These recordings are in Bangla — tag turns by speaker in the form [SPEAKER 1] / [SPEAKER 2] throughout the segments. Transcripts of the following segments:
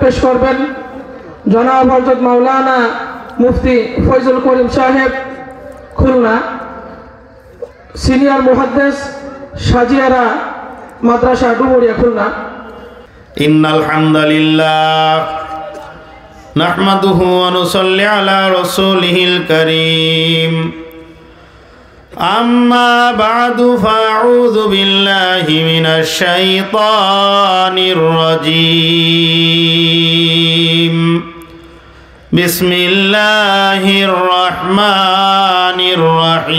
[SPEAKER 1] পেশ করবেন জনাব হযরত মাওলানা মুফতি ফয়জুল করিম সাহেব খুলনা, সিনিয়র মুহাদ্দিস সাজিয়ারা মাদ্রাসা ডুমুরিয়া খুলনা।
[SPEAKER 2] ইন্নাল হামদালিল্লাহ নাহমাদুহু ওয়া নুসাল্লি আলা রাসূলিহিল কারীম। আম্মা বা'দু ফাআউযু বিল্লাহি মিনাশ শাইতানির রাজীম। বিসমিল্লাহির রহমানির রহিম।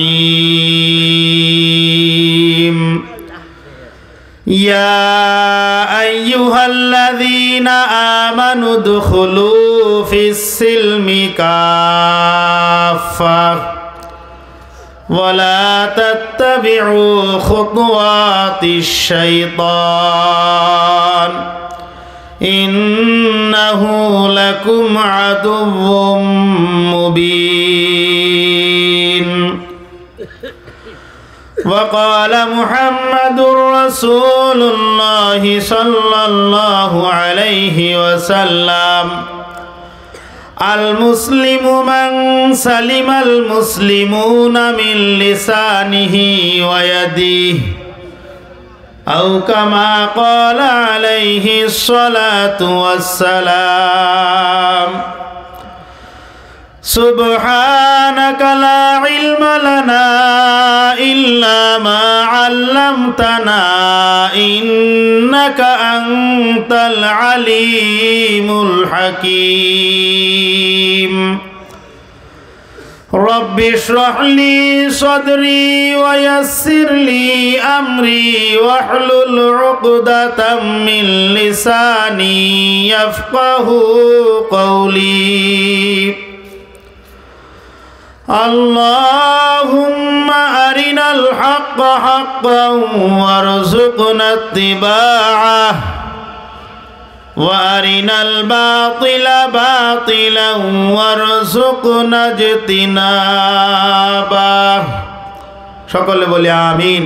[SPEAKER 2] ইয়া আইয়ুহাল্লাযীনা আমানু দুখুলু ফিস-সিলমি কাফফাহ ولا تتبعوا خطوات الشيطان إنه لكم عدو مبين وقال محمد رسول الله صلى الله عليه وسلم المسلم من سلم المسلمون من لسانه ويده أو كما قال عليه الصلاة والسلام سبحانك لا علم لنا إلا ما علمتنا إنك أنت العليم الحكيم رب اشرح لي صدري ويسر لي أمري واحلل عقدة من لساني يفقه قولي اللهم أرنا الحق حقا وارزقنا اتباعه وأرنا الباطل باطلا وارزقنا اجتنابه। সকলে বলি আমিন।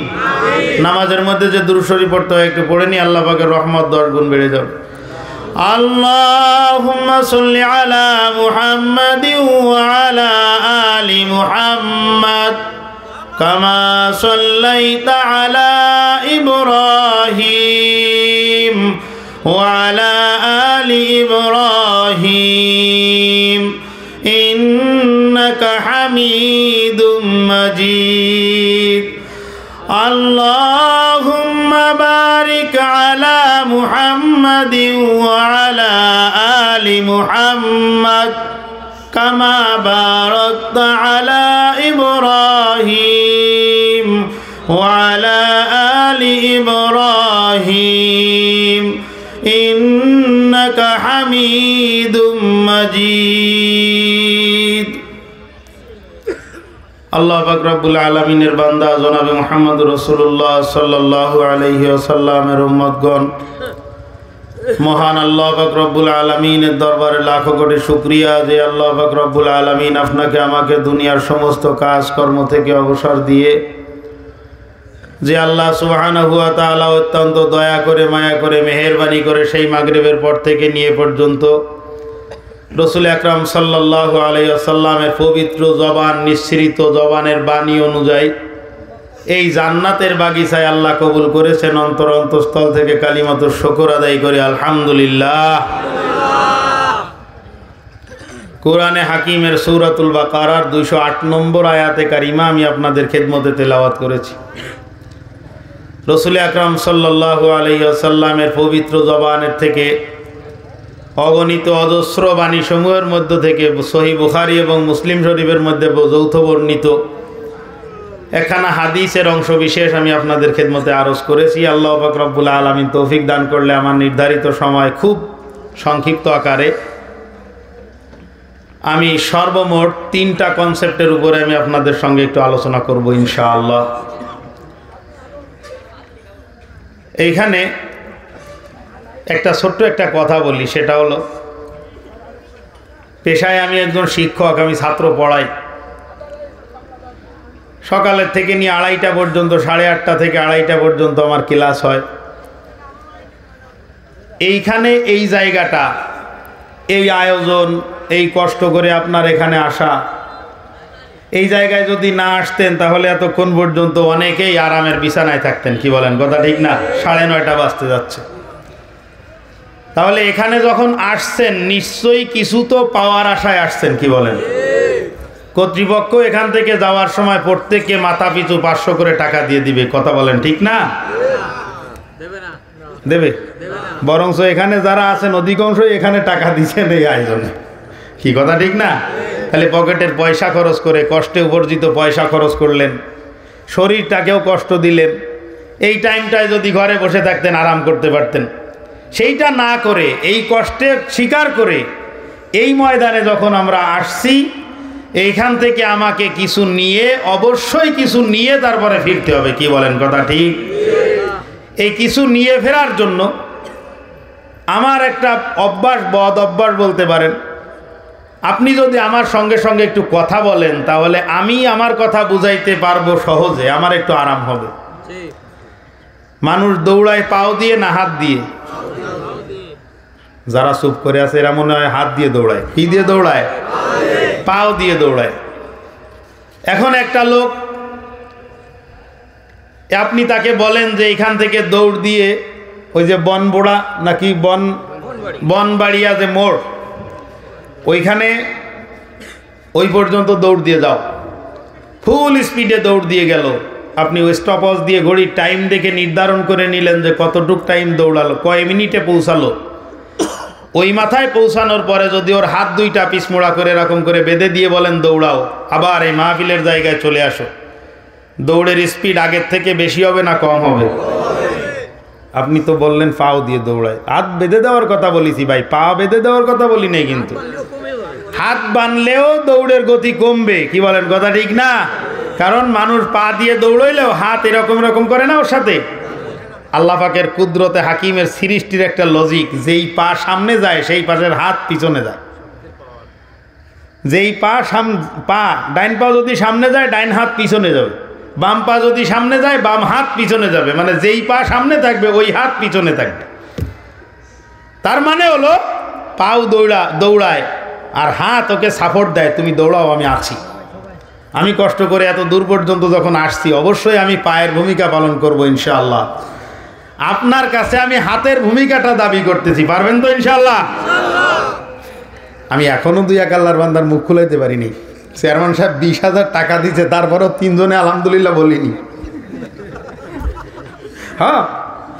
[SPEAKER 2] নামাজের মধ্যে যে দুরূদ শরীফ পড়তে হয় একটু পড়ে নি, আল্লাহ পাকের রহমত 10 গুণ বেড়ে যাবে। আল্লাহুম্মা সাল্লি আলা মুহাম্মাদিন ওয়া আলা আলি মুহাম্মাদ কামা সাল্লাইতা আলা ইব্রাহিম ওয়া আলা আলি ইব্রাহিম ইন্নাকা হামিদুম মাজিদ। আল্লাহুম্মা বারিক আলা মুহাম্মাদিন ওয়া আলা আলি মুহাম্মাদ কামা বারাকতা আলা ইব্রাহিম ওয়া আলা আলি ইব্রাহিম ইন্নাকা হামিদুম মাজিদ। আল্লাহ পাক রব্বুল আলামিনের বান্দা জনাবে মুহাম্মদ রাসূলুল্লাহ সাল্লাল্লাহু আলাইহি ওয়াসাল্লামের উম্মতগণ, মহান আল্লাহ পাক রব্বুল আলামিনের দরবারে লাখো কোটি শুকরিয়া যে আল্লাহ পাক রব্বুল আলামিন আপনাকে আমাকে দুনিয়ার সমস্ত কাজকর্ম থেকে অবসর দিয়ে, যে আল্লাহ সুবহানাহু ওয়া তাআলা অত্যন্ত দয়া করে মায়া করে মেহেরবানি করে সেই মাগরিবের পর থেকে নিয়ে পর্যন্ত রসুল আকরাম সাল্লাল্লাহু আলাইহি ওয়াসাল্লামের পবিত্র জবান, নিঃসৃত জবানের বাণী অনুযায়ী এই জান্নাতের বাগিচায় আল্লাহ কবুল করেছেন। অন্তরস্থল থেকে কালিমাতু শুকর আদায় করে আলহামদুলিল্লাহ। কোরআনে হাকিমের সূরাতুল বাকারার 208 নম্বর আয়াতে কারিমা আমি আপনাদের খেদমতে তেলাওয়াত করেছি। রসুল আকরাম সাল্লাল্লাহু আলাইহি ওয়াসাল্লামের পবিত্র জবানের থেকে অগণিত অজস্র বাণী সমূহের মধ্য থেকে সহিহ বুখারী এবং মুসলিম শরীফের মধ্যে যৌথ বর্ণিত একখানা হাদিসের অংশ বিশেষ আমি আপনাদের খেদমতে আরজ করেছি। আল্লাহ পাক রব্বুল আলামিন তৌফিক দান করলে আমার নির্ধারিত সময় খুব সংক্ষিপ্ত আকারে আমি সর্বমোট 3টা কনসেপ্টের উপরে আমি আপনাদের সঙ্গে একটু আলোচনা করব ইনশাআল্লাহ। এইখানে একটা ছোট্ট একটা কথা বলি, সেটা হলো পেশায় আমি একজন শিক্ষক, আমি ছাত্র পড়াই। সকালের থেকে নিয়ে 2:30টা পর্যন্ত, 8:30 থেকে 2:30 পর্যন্ত আমার ক্লাস হয়। এইখানে এই জায়গাটা এই আয়োজন, এই কষ্ট করে আপনার এখানে আসা, এই জায়গায় যদি না আসতেন তাহলে এতক্ষণ পর্যন্ত অনেকেই আরামের বিছানায় থাকতেন। কি বলেন, কথা ঠিক না? 9:30 বাজতে যাচ্ছে। তাহলে এখানে যখন আসছেন নিশ্চয়ই কিছু তো পাওয়ার আশায় আসছেন। কি বলেন? কর্তৃপক্ষ এখান থেকে যাওয়ার সময় প্রত্যেককে মাথা পিছু 500 করে টাকা দিয়ে দিবে। কথা বলেন, ঠিক না? দেবে? বরঞ্চ এখানে যারা আছেন অধিকাংশই এখানে টাকা দিচ্ছেন এই আয়োজনে। কি কথা ঠিক না? তাহলে পকেটের পয়সা খরচ করে, কষ্টে উপার্জিত পয়সা খরচ করলেন, শরীরটাকেও কষ্ট দিলেন। এই টাইমটায় যদি ঘরে বসে থাকতেন আরাম করতে পারতেন, সেইটা না করে এই কষ্টে স্বীকার করে এই ময়দানে যখন আমরা আসছি, এইখান থেকে আমাকে কিছু নিয়ে, অবশ্যই কিছু নিয়ে তারপরে ফিরতে হবে। কি বলেন, কথা ঠিক? এই কিছু নিয়ে ফেরার জন্য আমার একটা অভ্যাস, বদ অভ্যাস বলতে পারেন। আপনি যদি আমার সঙ্গে সঙ্গে একটু কথা বলেন তাহলে আমি আমার কথা বুঝাইতে পারবো সহজে, আমার একটু আরাম হবে। মানুষ দৌড়ায় পাও দিয়ে না হাত দিয়ে? যারা চুপ করে আছে এরা মনে হয় হাত দিয়ে দৌড়ায়। কি দিয়ে দৌড়ায়? পাও দিয়ে দৌড়ায়। এখন একটা লোক, আপনি তাকে বলেন যে এখান থেকে দৌড় দিয়ে ওই যে বনবোড়া নাকি বনবাড়িয়া যে মোড়, ওইখানে ওই পর্যন্ত দৌড় দিয়ে যাও। ফুল স্পিডে দৌড় দিয়ে গেল। আপনি ওই স্টপওয়াচ দিয়ে ঘড়ির টাইম দেখে নির্ধারণ করে নিলেন যে কতটুক টাইম দৌড়ালো, কয় মিনিটে পৌঁছালো। ওই মাথায় পৌঁছানোর পরে যদি ওর হাত দুইটা পিছমোড়া করে এরকম করে বেঁধে দিয়ে বলেন দৌড়াও, আবার এই মাহফিলের জায়গায় চলে আসো, দৌড়ের স্পিড আগের থেকে বেশি হবে না কম হবে? আপনি তো বললেন পাও দিয়ে দৌড়ায়। হাত বেঁধে দেওয়ার কথা বলেছি ভাই, পা বেঁধে দেওয়ার কথা বলি নাই। কিন্তু হাত বানলেও দৌড়ের গতি কমবে। কি বলেন, কথা ঠিক না? কারণ মানুষ পা দিয়ে দৌড়াইলেও হাত এরকম এরকম করে না ওর সাথে। আল্লাহ পাকের কুদরতে হাকিমের সৃষ্টির একটা লজিক, যেই পা সামনে যায় সেই পাশের হাত পিছনে যায়। যেই পা ডাইন পা যদি সামনে যায় ডাইন হাত পিছনে যাবে, বাম পা যদি সামনে যায় বাম হাত পিছনে যাবে। মানে যেই পা সামনে থাকবে ওই হাত পিছনে থাকবে। তার মানে হলো পাও দৌড়ায় আর হাত ওকে সাপোর্ট দেয়, তুমি দৌড়াও, আমি আছি। আমি কষ্ট করে এত দূর পর্যন্ত যখন আসছি অবশ্যই আমি পায়ের ভূমিকা পালন করব ইনশাআল্লাহ। আপনার কাছে আমি হাতের ভূমিকাটা দাবি করতেছি, পারবেন তো ইনশাআল্লাহ? আমি এখনো 2-1 আল্লাহর বান্দার মুখ খুলাইতে পারিনি। চেয়ারম্যান সাহেব 20,000 টাকা দিচ্ছে, তারপরেও 3 জনে আলহামদুলিল্লাহ বলিনি। হ্যাঁ,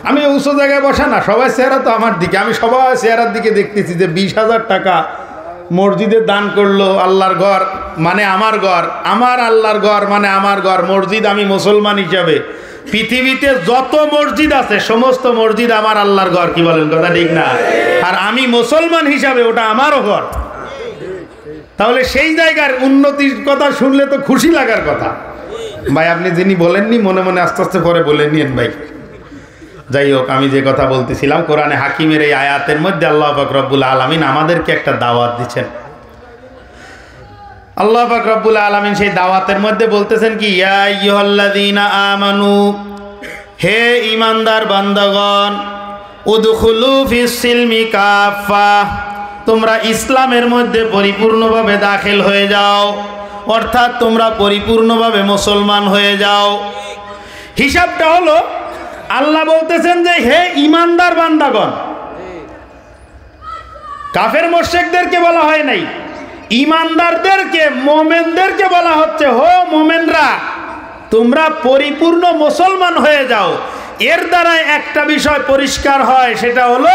[SPEAKER 2] আমি উঁচু জায়গায় বসা না, সবাই চেহারা তো আমার দিকে, আমি সবাই চেহারার দিকে দেখতেছি যে 20,000 টাকা মসজিদে দান করলো। আল্লাহর ঘর মানে আমার ঘর, আমার আল্লাহর ঘর মানে আমার ঘর। মসজিদ আমি মুসলমান হিসাবে, পৃথিবীতে যত মসজিদ আছে সমস্ত মসজিদ আমার আল্লাহর ঘর। কি বলেন, কথা ঠিক না? আর আমি মুসলমান হিসাবে ওটা আমারও ঘর। তাহলে সেই জায়গার উন্নতির কথা শুনলে তো খুশি লাগার কথা। ভাই আপনি যিনি বলেননি মনে মনে আস্তে আস্তে পরে বলে নিয়েন ভাই। যাই হোক, আমি যে কথা বলতেছিলাম, কোরআনে হাকিমের এই আয়াতের মধ্যে আল্লাহ পাক রব্বুল আলামিন আমাদেরকে একটা দাওয়াত দিচ্ছেন। আল্লাহ পাক রব্বুল আলামিন সেই দাওয়াতের মধ্যে বলতেছেন কি, ইয়া আইয়ুহাল্লাযীনা আমানু, হে ঈমানদার বান্দাগণ, উদখুলু ফিস সিলমি কাফা, তোমরা ইসলামের মধ্যে পরিপূর্ণভাবে দাখিল হয়ে যাও, অর্থাৎ তোমরা পরিপূর্ণভাবে মুসলমান হয়ে যাও। হিসাবটা হলো আল্লাহ বলতেছেন যে হে ঈমানদার বান্দাগণ, কাফের মুশরিকদেরকে বলা হয় নাই, ঈমানদারদেরকে, মোমেনদেরকে বলা হচ্ছে, হো মোমেনরা তোমরা পরিপূর্ণ মুসলমান হয়ে যাও। এর দ্বারা একটা বিষয় পরিষ্কার হয়, সেটা হলো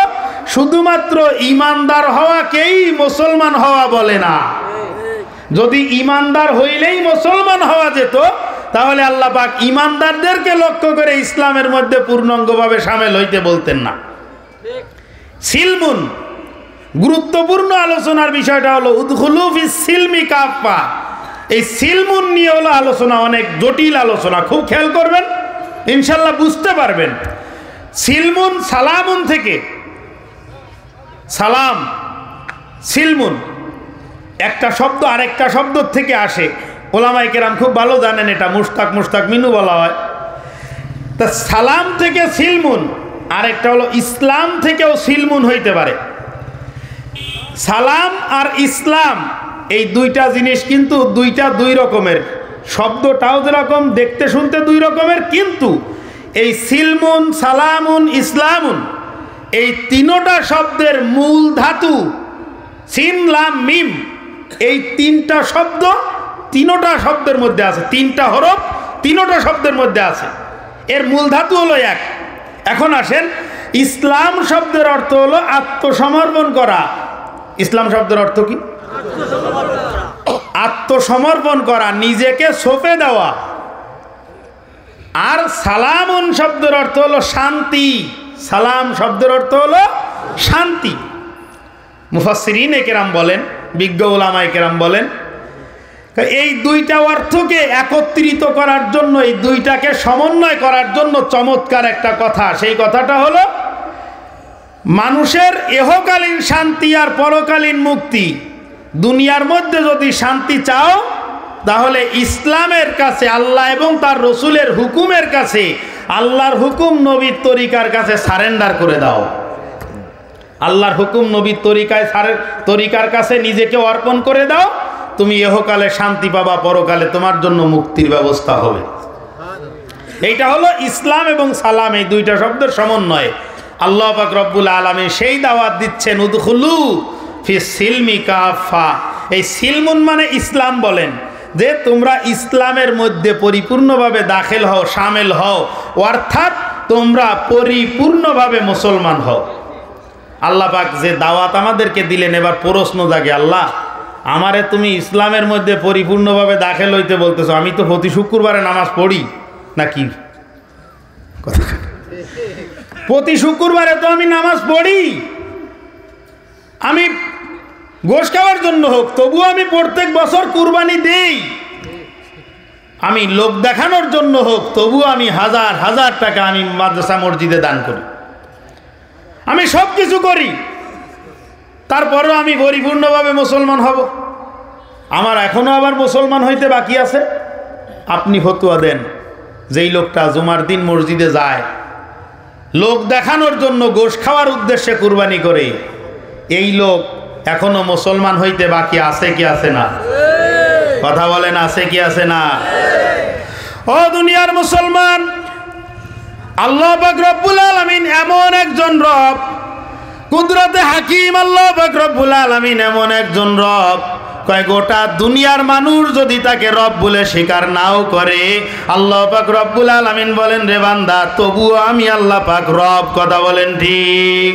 [SPEAKER 2] শুধুমাত্র ঈমানদার হওয়াকেই মুসলমান হওয়া বলে না। যদি ঈমানদার হইলেই মুসলমান হওয়া যেত তাহলে আল্লাহ পাক ঈমানদারদেরকে লক্ষ্য করে ইসলামের মধ্যে পূর্ণাঙ্গভাবে শামিল হইতে বলতেন না। সিলমুন, গুরুত্বপূর্ণ আলোচনার বিষয়টা হলো উদখুলু ফিস সিলমি কাফা। এই সিলমুন নিয়ে হলো আলোচনা, অনেক জটিল আলোচনা, খুব খেয়াল করবেন, ইনশাল্লাহ বুঝতে পারবেন। সিলমুন সালামুন থেকে, সালাম সিলমুন একটা শব্দ আরেকটা শব্দ থেকে আসে। ওলামায়ে কেরাম খুব ভালো জানেন এটা, মুশতাক মিনু বলা হয়। তা সালাম থেকে সিলমুন, আরেকটা হলো ইসলাম থেকেও সিলমুন হইতে পারে। সালাম আর ইসলাম এই দুইটা জিনিস কিন্তু দুই রকমের, শব্দটাও যেরকম দেখতে শুনতে দুই রকমের, কিন্তু এই সিলমুন সালামুন ইসলামুন এই তিনোটা শব্দের মূল ধাতু সিন লাম মিম, এই তিনটা শব্দ তিনোটা শব্দের মধ্যে আছে, তিনটা হরফ তিনোটা শব্দের মধ্যে আছে, এর মূল ধাতু হলো এক। এখন আসেন, ইসলাম শব্দের অর্থ হলো আত্মসমর্পণ করা। ইসলাম শব্দের অর্থ কি? আত্মসমর্পণ করা, নিজেকে সঁপে দেওয়া। আর সালামুন শব্দের অর্থ হলো শান্তি। সালাম শব্দের অর্থ হলো শান্তি। মুফাসসিরিনে কেরাম বলেন, বিজ্ঞ উলামায়ে কেরাম বলেন, এই দুইটা অর্থকে একত্রিত করার জন্য, এই দুইটাকে সমন্বয় করার জন্য চমৎকার একটা কথা। সেই কথাটা হলো মানুষের ইহকালীন শান্তি আর পরকালীন মুক্তি। দুনিয়ার মধ্যে যদি শান্তি চাও তাহলে ইসলামের কাছে, আল্লাহ এবং তার রসুলের হুকুমের কাছে, আল্লাহর হুকুম নবীর তরিকার কাছে সারেন্ডার করে দাও। আল্লাহর হুকুম নবীর তরিকার কাছে নিজেকে অর্পণ করে দাও, তুমি ইহকালে শান্তি পাবা, পরকালে তোমার জন্য মুক্তির ব্যবস্থা হবে। এইটা হলো ইসলাম এবং সালাম, এই দুইটা শব্দের সমন্বয়। আল্লাহ পাক রব্বুল আলামিন সেই দাওয়াত দিচ্ছেন, উদখুলু ফিস সিলমি কাফা। এই সিলমুন মানে ইসলাম বলেন, যে তোমরা ইসলামের মধ্যে পরিপূর্ণভাবে দাখিল হও, শামিল হও, অর্থাৎ তোমরা পরিপূর্ণভাবে মুসলমান হও। আল্লাহ পাক যে দাওয়াত আমাদেরকে দিলেন, এবার প্রশ্ন জাগে, আল্লাহ আমারে তুমি ইসলামের মধ্যে পরিপূর্ণভাবে দাখিল হইতে বলতেছো, আমি তো প্রতি শুক্রবারে নামাজ পড়ি নাকি? প্রতি শুক্রবারে তো আমি নামাজ পড়ি, আমি গোশ খাওয়ার জন্য হোক তবুও আমি প্রত্যেক বছর কুরবানি দেই, আমি লোক দেখানোর জন্য হোক তবুও আমি হাজার হাজার টাকা আমি মাদ্রাসা মসজিদে দান করি, আমি সব কিছু করি, তারপরেও আমি পরিপূর্ণভাবে মুসলমান হব? আমার এখনো আবার মুসলমান হইতে বাকি আছে। আপনি ফতোয়া দেন, যেই লোকটা জুমার দিন মসজিদে যায়, লোক দেখানোর জন্য গোশ খাওয়ার উদ্দেশ্যে কুরবানি করে, এই লোক এখনো মুসলমান হইতে বাকি আছে কি আছে না? কথা বলেন, আছে কি আছে না? ও দুনিয়ার মুসলমান, আল্লাহ পাক রব্বুল আলামিন এমন একজন রব, কুদরতে হাকিম আল্লাহ পাক রব্বুল আলামিন এমন একজন রব, কয় গোটা দুনিয়ার মানুষ যদি তাকে রব বলে স্বীকার নাও করে, আল্লাহ পাক রব্বুল আলামিন বলেন, রে বান্দা তবুও আমি আল্লাহ পাক রব। কথা বলেন ঠিক?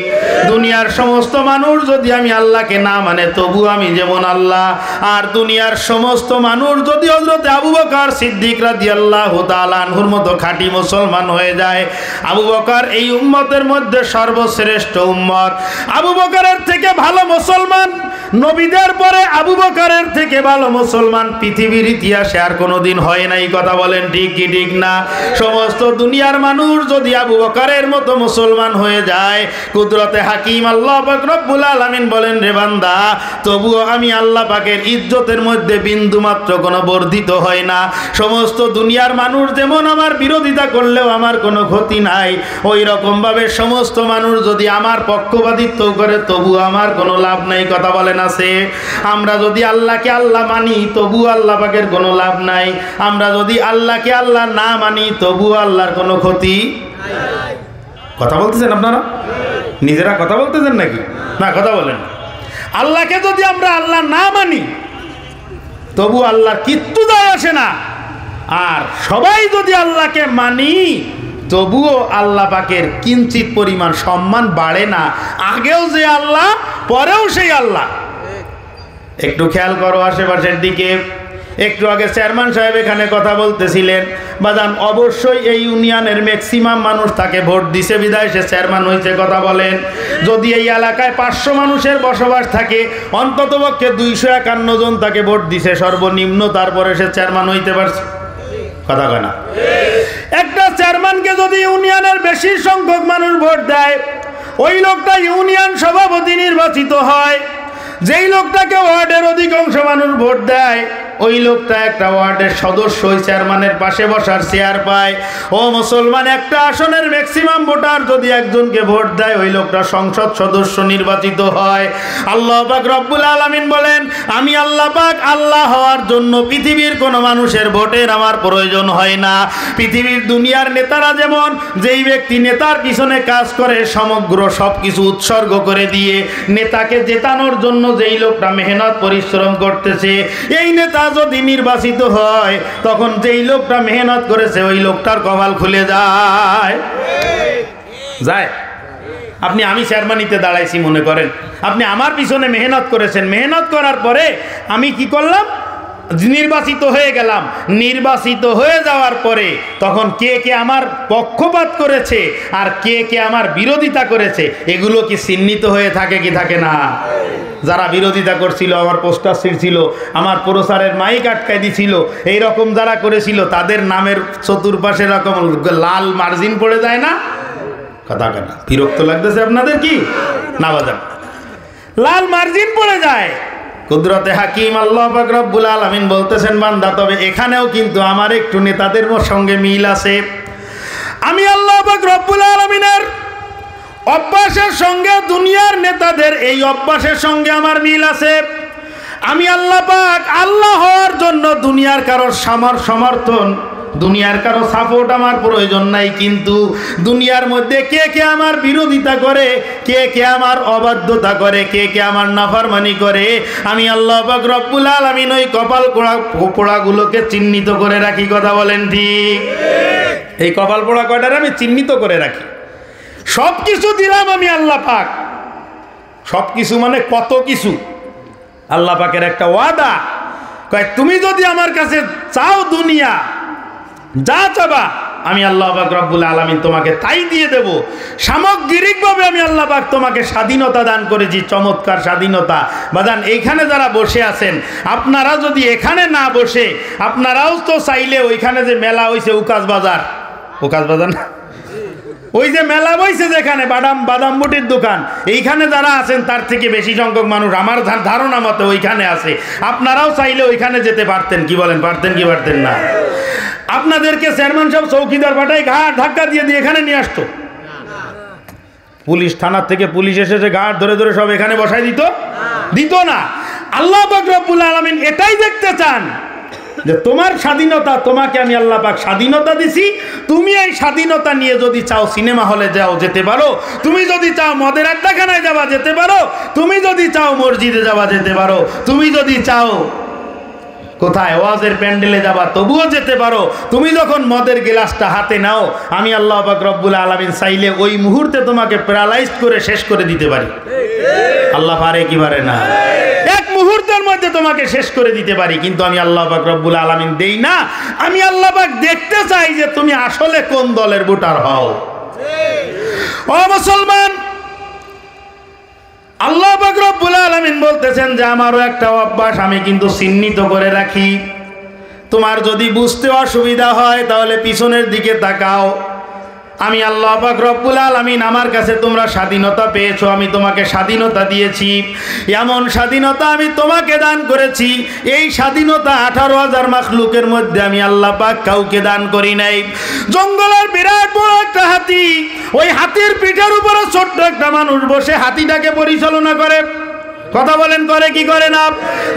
[SPEAKER 2] দুনিয়ার সমস্ত মানুষ যদি আমি আল্লাহকে না মানে তবুও আমি যেমন আল্লাহ। আর দুনিয়ার সমস্ত মানুষ যদি হযরত আবু বকর সিদ্দিক রাদিয়াল্লাহু তাআলা আনহুর মতো খাঁটি মুসলমান হয়ে যায়, আবু বকর এই উম্মতের মধ্যে সর্বশ্রেষ্ঠ উম্মত, আবু বকরের থেকে ভালো মুসলমান, নবীদের পরে আবু বকরের থেকে ভালো মুসলমান পৃথিবীর ইতিহাসে আর কোনোদিন হয় নাই। কথা বলেন ঠিক কি ঠিক না? সমস্ত দুনিয়ার মানুষ যদি আবু বকরের মতো মুসলমান হয়ে যায়, কুদরতে হাকিম আল্লাহ পাক রব্বুল আলামিন বলেন, রে বান্দা তবুও আমি আল্লাহ পাকের ইজ্জতের মধ্যে বিন্দু মাত্র কোনো বর্ধিত হয় না। সমস্ত দুনিয়ার মানুষ যেমন আমার বিরোধিতা করলেও আমার কোনো ক্ষতি নাই, ওই রকমভাবে সমস্ত মানুষ যদি আমার পক্ষপাতিত্ব করে তবু আমার কোনো লাভ নাই। কথা বলেন আছে? আমরা যদি আল্লাহকে আল্লাহ মানি তবু আল্লাহ পাকের কোনো লাভ নাই, আমরা যদি আল্লাহকে আল্লাহ না মানি তবু আল্লাহর কোনো ক্ষতি। কথা বলতেছেন আপনারা? নিজেরা কথা বলতেছেন নাকি? না, কথা বলেন। আল্লাহকে যদি আমরা আল্লাহ না মানি তবু আল্লাহর কিচ্ছু যায় আসে না, আর সবাই যদি আল্লাহকে মানি তবুও আল্লাহ পাকের কিঞ্চিত পরিমাণ সম্মান বাড়ে না। আগেও যে আল্লাহ, পরেও সেই আল্লাহ। একটু খেয়াল করো আশেপাশের দিকে। একটু আগে চেয়ারম্যান সাহেব এখানে কথা বলতেছিলেন, বাজান অবশ্যই এই ইউনিয়নের ম্যাক্সিমাম মানুষ তাকে ভোট দিছে বিধায় সে চেয়ারম্যান হয়েছে। কথা বলেন, যদি এই এলাকায় 500 মানুষের বসবাস থাকে, অন্ততপক্ষে 251 জন তাকে ভোট দিছে সর্বনিম্ন, তারপরে সে চেয়ারম্যান হইতে পারছে। কথা কয় না? একটা চেয়ারম্যানকে যদি ইউনিয়নের বেশি সংখ্যক মানুষ ভোট দেয়, ওই লোকটা ইউনিয়ন সভাপতি নির্বাচিত হয়। যেই লোকটাকে ওয়ার্ডের অধিকাংশ মানুষ ভোট দেয়, ওই লোকটা একটা ওয়ার্ডের সদস্য, ওই চেয়ারম্যানের পাশে বসার চেয়ার পায়। ও মুসলমান, একটা আসনের ম্যাক্সিমাম ভোটার যদি একজনকে ভোট দেয়, ওই লোকটা সংসদ সদস্য নির্বাচিত হয়। আল্লাহ পাক রব্বুল আলামিন বলেন, আমি আল্লাহ পাক আল্লাহ হওয়ার জন্য পৃথিবীর কোনো মানুষের ভোটের আমার প্রয়োজন হয় না। পৃথিবীর দুনিয়ার নেতারা যেমন, যেই ব্যক্তি নেতার পিছনে কাজ করে সমগ্র সব কিছু উৎসর্গ করে দিয়ে নেতাকে জেতানোর জন্য যেই লোকটা মেহনত পরিশ্রম করতেছে, এই নেতা যদি নির্বাচিত হয়, তখন যেই লোকটা মেহনত করেছে ওই লোকটার কপাল খুলে যায়। আমি চেয়ারম্যানিতে দাঁড়াইছি, মনে করেন আপনি আমার পিছনে মেহনত করেছেন, মেহনত করার পরে আমি কি করলাম, নির্বাচিত হয়ে গেলাম। নির্বাচিত হয়ে যাওয়ার পরে তখন কে কে আমার পক্ষপাত করেছে আর কে কে আমার বিরোধিতা করেছে, এগুলো কি চিহ্নিত হয়ে থাকে কি থাকে না? যারা বিরোধিতা করছিল, আমার পোস্টার ছিঁড়ছিল, আমার প্রচারের মাইক আটকাই দিছিল, এইরকম যারা করেছিল তাদের নামের চতুর্পাশে এরকম লাল মার্জিন পড়ে যায় না? কথা কেনা বিরক্ত লাগতেছে আপনাদের কি না বাজান? লাল মার্জিন পড়ে যায়। কুদরতে হাকিম আল্লাহ পাক রব্বুল আলামিন বলতেছেন, বান্দা তবে এখানেও কিন্তু আমার একটু নেতাদের সঙ্গে মিল আছে। আমি আল্লাহ পাক রব্বুল আলামিনের অভ্যাসের সঙ্গে দুনিয়ার নেতাদের এই অভ্যাসের সঙ্গে আমার মিল আছে। আমি আল্লাহ পাক আল্লাহ হওয়ার জন্য দুনিয়ার কারো সমর্থন, দুনিয়ার কারো সাপোর্ট আমার প্রয়োজন নাই, কিন্তু দুনিয়ার মধ্যে কে কে আমার বিরোধিতা করে, কে কে আমার অবাধ্যতা করে, কে কে আমার নাফরমানি করে, আমি আল্লাহ পাক রব্বুল আলামিন ওই কপাল পোড়াগুলোকে চিহ্নিত করে রাখি। কথা বলেন ঠিক? এই কপাল পোড়া কয়টার আমি চিহ্নিত করে রাখি। সব কিছু দিলাম আমি আল্লাহ পাক, সব কিছু মানে কত কিছু। আল্লাহ পাকের একটা ওয়াদা, কয় তুমি যদি আমার কাছে চাও দুনিয়া, যা চাবা আমি আল্লাহ পাক রব্বুল আলামিন তোমাকে তাই দিয়ে দেব। সামগ্রিকভাবে আমি আল্লাহ পাক তোমাকে স্বাধীনতা দান করেছি, চমৎকার স্বাধীনতা। বাজান এইখানে যারা বসে আছেন, আপনারা যদি এখানে না বসে, আপনারাও তো চাইলে ওইখানে যে মেলা হয়েছে উকাস বাজার না, ওই যে মেলা বইছে যেখানে বাদাম বুটির দোকান, এইখানে যারা আছেন তার থেকে বেশি সংখ্যক মানুষ আমার ধারণা মতে ওইখানে আছে। আপনারাও চাইলে ওইখানে যেতে পারতেন। কি বলেন, পারতেন কি পারতেন না? আপনাদেরকে চেয়ারম্যান সাহেব চৌকিদার পাঠাই ঘাট ধাক্কা দিয়ে এখানে নিয়ে আসতো। পুলিশ থানার থেকে পুলিশ এসে ঘাট ধরে ধরে সব এখানে বসাই দিত না। আল্লাহ পাক রব্বুল আলামিন এটাই দেখতে চান যে তোমার স্বাধীনতা, তোমাকে আমি আল্লাহ পাক স্বাধীনতা দিছি, তুমি এই স্বাধীনতা নিয়ে যদি চাও সিনেমা হলে যাও যেতে পারো, তুমি যদি চাও মদের আড্ডাখানায় যাওয়া যেতে পারো, তুমি যদি চাও মসজিদে যাওয়া যেতে পারো, তুমি যদি চাও কোথায় ওয়াজের প্যান্ডেলে যাবা তবুও যেতে পারো। তুমি যখন মদের গ্লাসটা হাতে নাও, আমি আল্লাহ পাক রব্বুল আলামিন চাইলে ওই মুহূর্তে তোমাকে প্যারালাইজড করে শেষ করে দিতে পারি। আল্লাহ পারে কি পারে না? এক মুহূর্তের মধ্যে তোমাকে শেষ করে দিতে পারি, কিন্তু আমি আল্লাহ পাক রব্বুল আলামিন দেই না। আমি আল্লাহ পাক দেখতে চাই যে তুমি আসলে কোন দলের ভোটার হও। ও মুসলমান, আল্লাহ পাক রব্বুল আলামিন বলতেছেন যে আমারও একটা অভ্যাস আমি কিন্তু চিহ্নিত করে রাখি। তোমার যদি বুঝতে অসুবিধা হয় তাহলে পিছনের দিকে তাকাও। আমি আল্লাহ পাক রব্বুল আলামিন, আমার কাছে তোমরা স্বাধীনতা পেয়েছো, আমি তোমাকে স্বাধীনতা দিয়েছি। এমন স্বাধীনতা আমি তোমাকে দান করেছি, এই স্বাধীনতা 18,000 মাখলুকের মধ্যে আমি আল্লাহ পাক কাউকে দান করি নাই। জঙ্গলের বিরাট বড় একটা হাতি, ওই হাতির পিঠের উপরে ছোট্ট একটা মানুষ বসে হাতিটাকে পরিচালনা করে। কথা বলেন, করে কি করে না?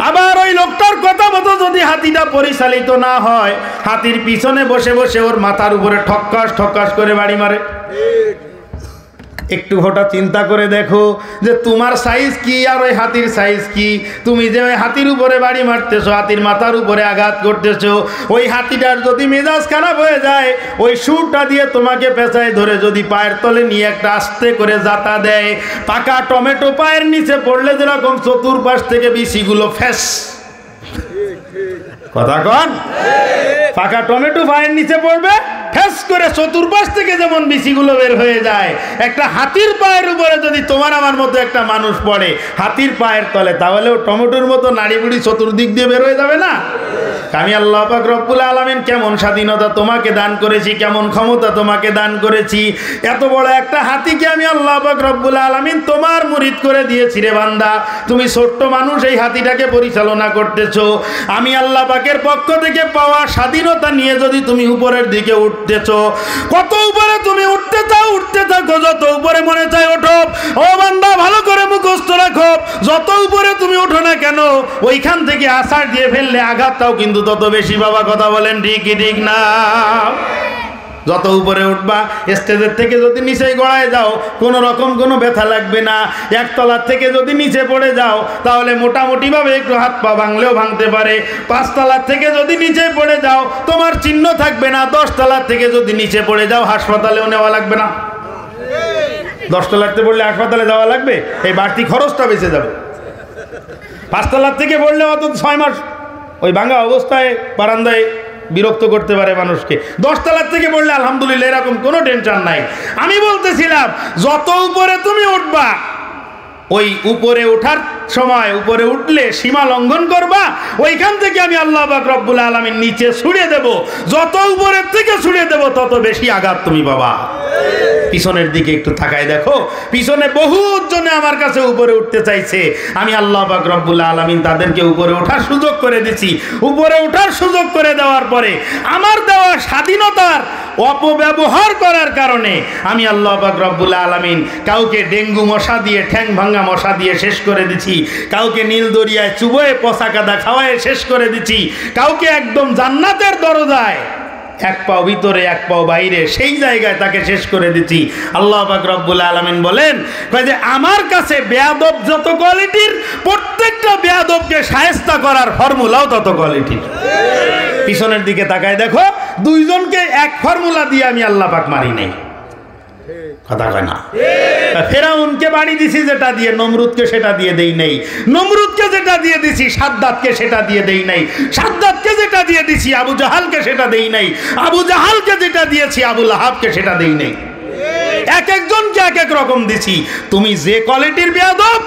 [SPEAKER 2] আবার ওই লোকটার কথা মতো যদি হাতিটা পরিচালিত না হয়, হাতির পিছনে বসে বসে ওর মাথার উপরে ঠক্কাস ঠক্কাস করে বাড়ি মারে। একটু হঠাৎ চিন্তা করে দেখো যে তোমার সাইজ কি আর ওই হাতির সাইজ কি। তুমি যে ওই হাতির উপরে বাড়ি মারতেছো, হাতির মাথার উপরে আঘাত করতেছো, ওই হাতিটার যদি মেজাজ খারাপ হয়ে যায়, ওই সুরটা দিয়ে তোমাকে পেঁচায় ধরে যদি পায়ের তলে নিয়ে একটা আস্তে করে জাতা দেয়, পাকা টমেটো পায়ের নিচে পড়লে যেরকম চতুর্পাশ থেকে বিচিগুলো ফ্যাস, কথা কন, পাকা টমেটো পায়ের নিচে পড়বে ফেস করে চতুর্পাশ থেকে যেমন বিচিগুলো বের হয়ে যায়, একটা হাতির পায়ের উপরে যদি তোমার আমার মতো একটা মানুষ পড়ে হাতির পায়ের তলে, তাহলেও টমেটোর মতো নাড়ি বুড়ি চতুর্দিক দিয়ে বের হয়ে যাবে না? আমি আল্লাহ পাক রব্বুল আলামিন কেমন স্বাধীনতা তোমাকে দান করেছি, কেমন ক্ষমতা তোমাকে দান করেছি। এত বড় একটা হাতিকে আমি আল্লাহ পাক রব্বুল আলামিন তোমার মুরিদ করে দিয়েছি রে বান্দা। তুমি ছোট্ট মানুষ, এই হাতিটাকে পরিচালনা করতেছো। আমি আল্লাহ পাকের পক্ষ থেকে পাওয়া স্বাধীনতা নিয়ে যদি তুমি উপরের দিকে উঠতেছো, কত উপরে তুমি উঠতে চাও, উঠতে থাকো, যত উপরে মনে চায় ওঠো। ও বান্দা, ভালো করে মুখস্থ রাখো, যত উপরে তুমি ওঠো না কেন, ওইখান থেকে আছাড় দিয়ে ফেললে আঘাতটাও কিন্তু তত বেশি। বাবা কথা বলেন ঠিক কি ঠিক না? যত উপরে উঠবা, স্টেজের থেকে যদি নিচে গড়ায় যাও কোনো রকম কোনো ব্যথা লাগবে না। একতলার থেকে যদি নিচে পড়ে যাও তাহলে মোটামুটিভাবে একটু হাত পা ভাঙলেও ভাঙতে পারে। 5 তলার থেকে যদি নিচে পড়ে যাও তোমার চিহ্ন থাকবে না। 10 তলার থেকে যদি নিচে পড়ে যাও হাসপাতালেও নেওয়া লাগবে না। 10 তলাতে পড়লে হাসপাতালে যাওয়া লাগবে, এই বাড়তি খরচটা বেঁচে যাবে। 5 তলার থেকে পড়লে অত 6 মাস ওই ভাঙা অবস্থায় বারান্দায় বিরক্ত করতে পারে মানুষকে। 10 তলার থেকে পড়লে আলহামদুলিল্লাহ এরকম কোনো টেনশন নাই। আমি বলতেছিলাম যত উপরে তুমি উঠবা, ওই উপরে ওঠার সময় উপরে উঠলে সীমা লঙ্ঘন করবা, ওইখান থেকে আমি আল্লাহ পাক রব্বুল আলামিন নিচে ছুড়ে দেব। যত উপরের থেকে ছুড়ে দেব তত বেশি আঘাত তুমি পাবা। পিছনের দিকে একটু তাকায় দেখো, পিছনে বহুত জনে আমার কাছে উপরে উঠতে চাইছে। আমি আল্লাহ পাক রব্বুল আলামিন তাদেরকে উপরে ওঠার সুযোগ করে দিছি। উপরে ওঠার সুযোগ করে দেওয়ার পরে আমার দেওয়া স্বাধীনতার অপব্যবহার করার কারণে আমি আল্লাহ পাক রব্বুল আলামিন কাউকে ডেঙ্গু মশা দিয়ে, ঠ্যাং ভাঙা মশা দিয়ে শেষ করে দিছি, কাউকে নীল দরিয়ায় চুবোয়ে পচা কাদা খাওয়ায় শেষ করে দিছি, কাউকে একদম জান্নাতের দরজায় এক পাও ভিতরে এক পাও বাইরে সেই জায়গায় তাকে শেষ করে দিচ্ছি। আল্লাহ পাক রব্বুল আলামিন বলেন যে আমার কাছে বেয়াদব যত কোয়ালিটির, প্রত্যেকটা বেয়াদবকে শায়েস্তা করার ফর্মুলাও তত কোয়ালিটির। পিছনের দিকে তাকায় দেখো, দুইজনকে এক ফর্মুলা দিয়ে আমি আল্লাহ পাক মারি নাই। কথা কয় না? ফেরাউনকে বাড়ি দিছি যেটা দিয়ে, নমরুদকে সেটা দিয়ে দেই নাই। নমরুদকে যেটা দিয়ে দিছি সাদ্দাতকে সেটা দিয়ে দেই নাই। সাদ্দাতকে যেটা দিয়ে দিছি আবু জাহালকে সেটা দেই নাই। আবু জাহালকে যেটা দিয়েছি আবু লাহাবকে সেটা দেই নাই। এক একজনকে এক এক রকম দিছি। তুমি যে কোয়ালিটির বেয়াদব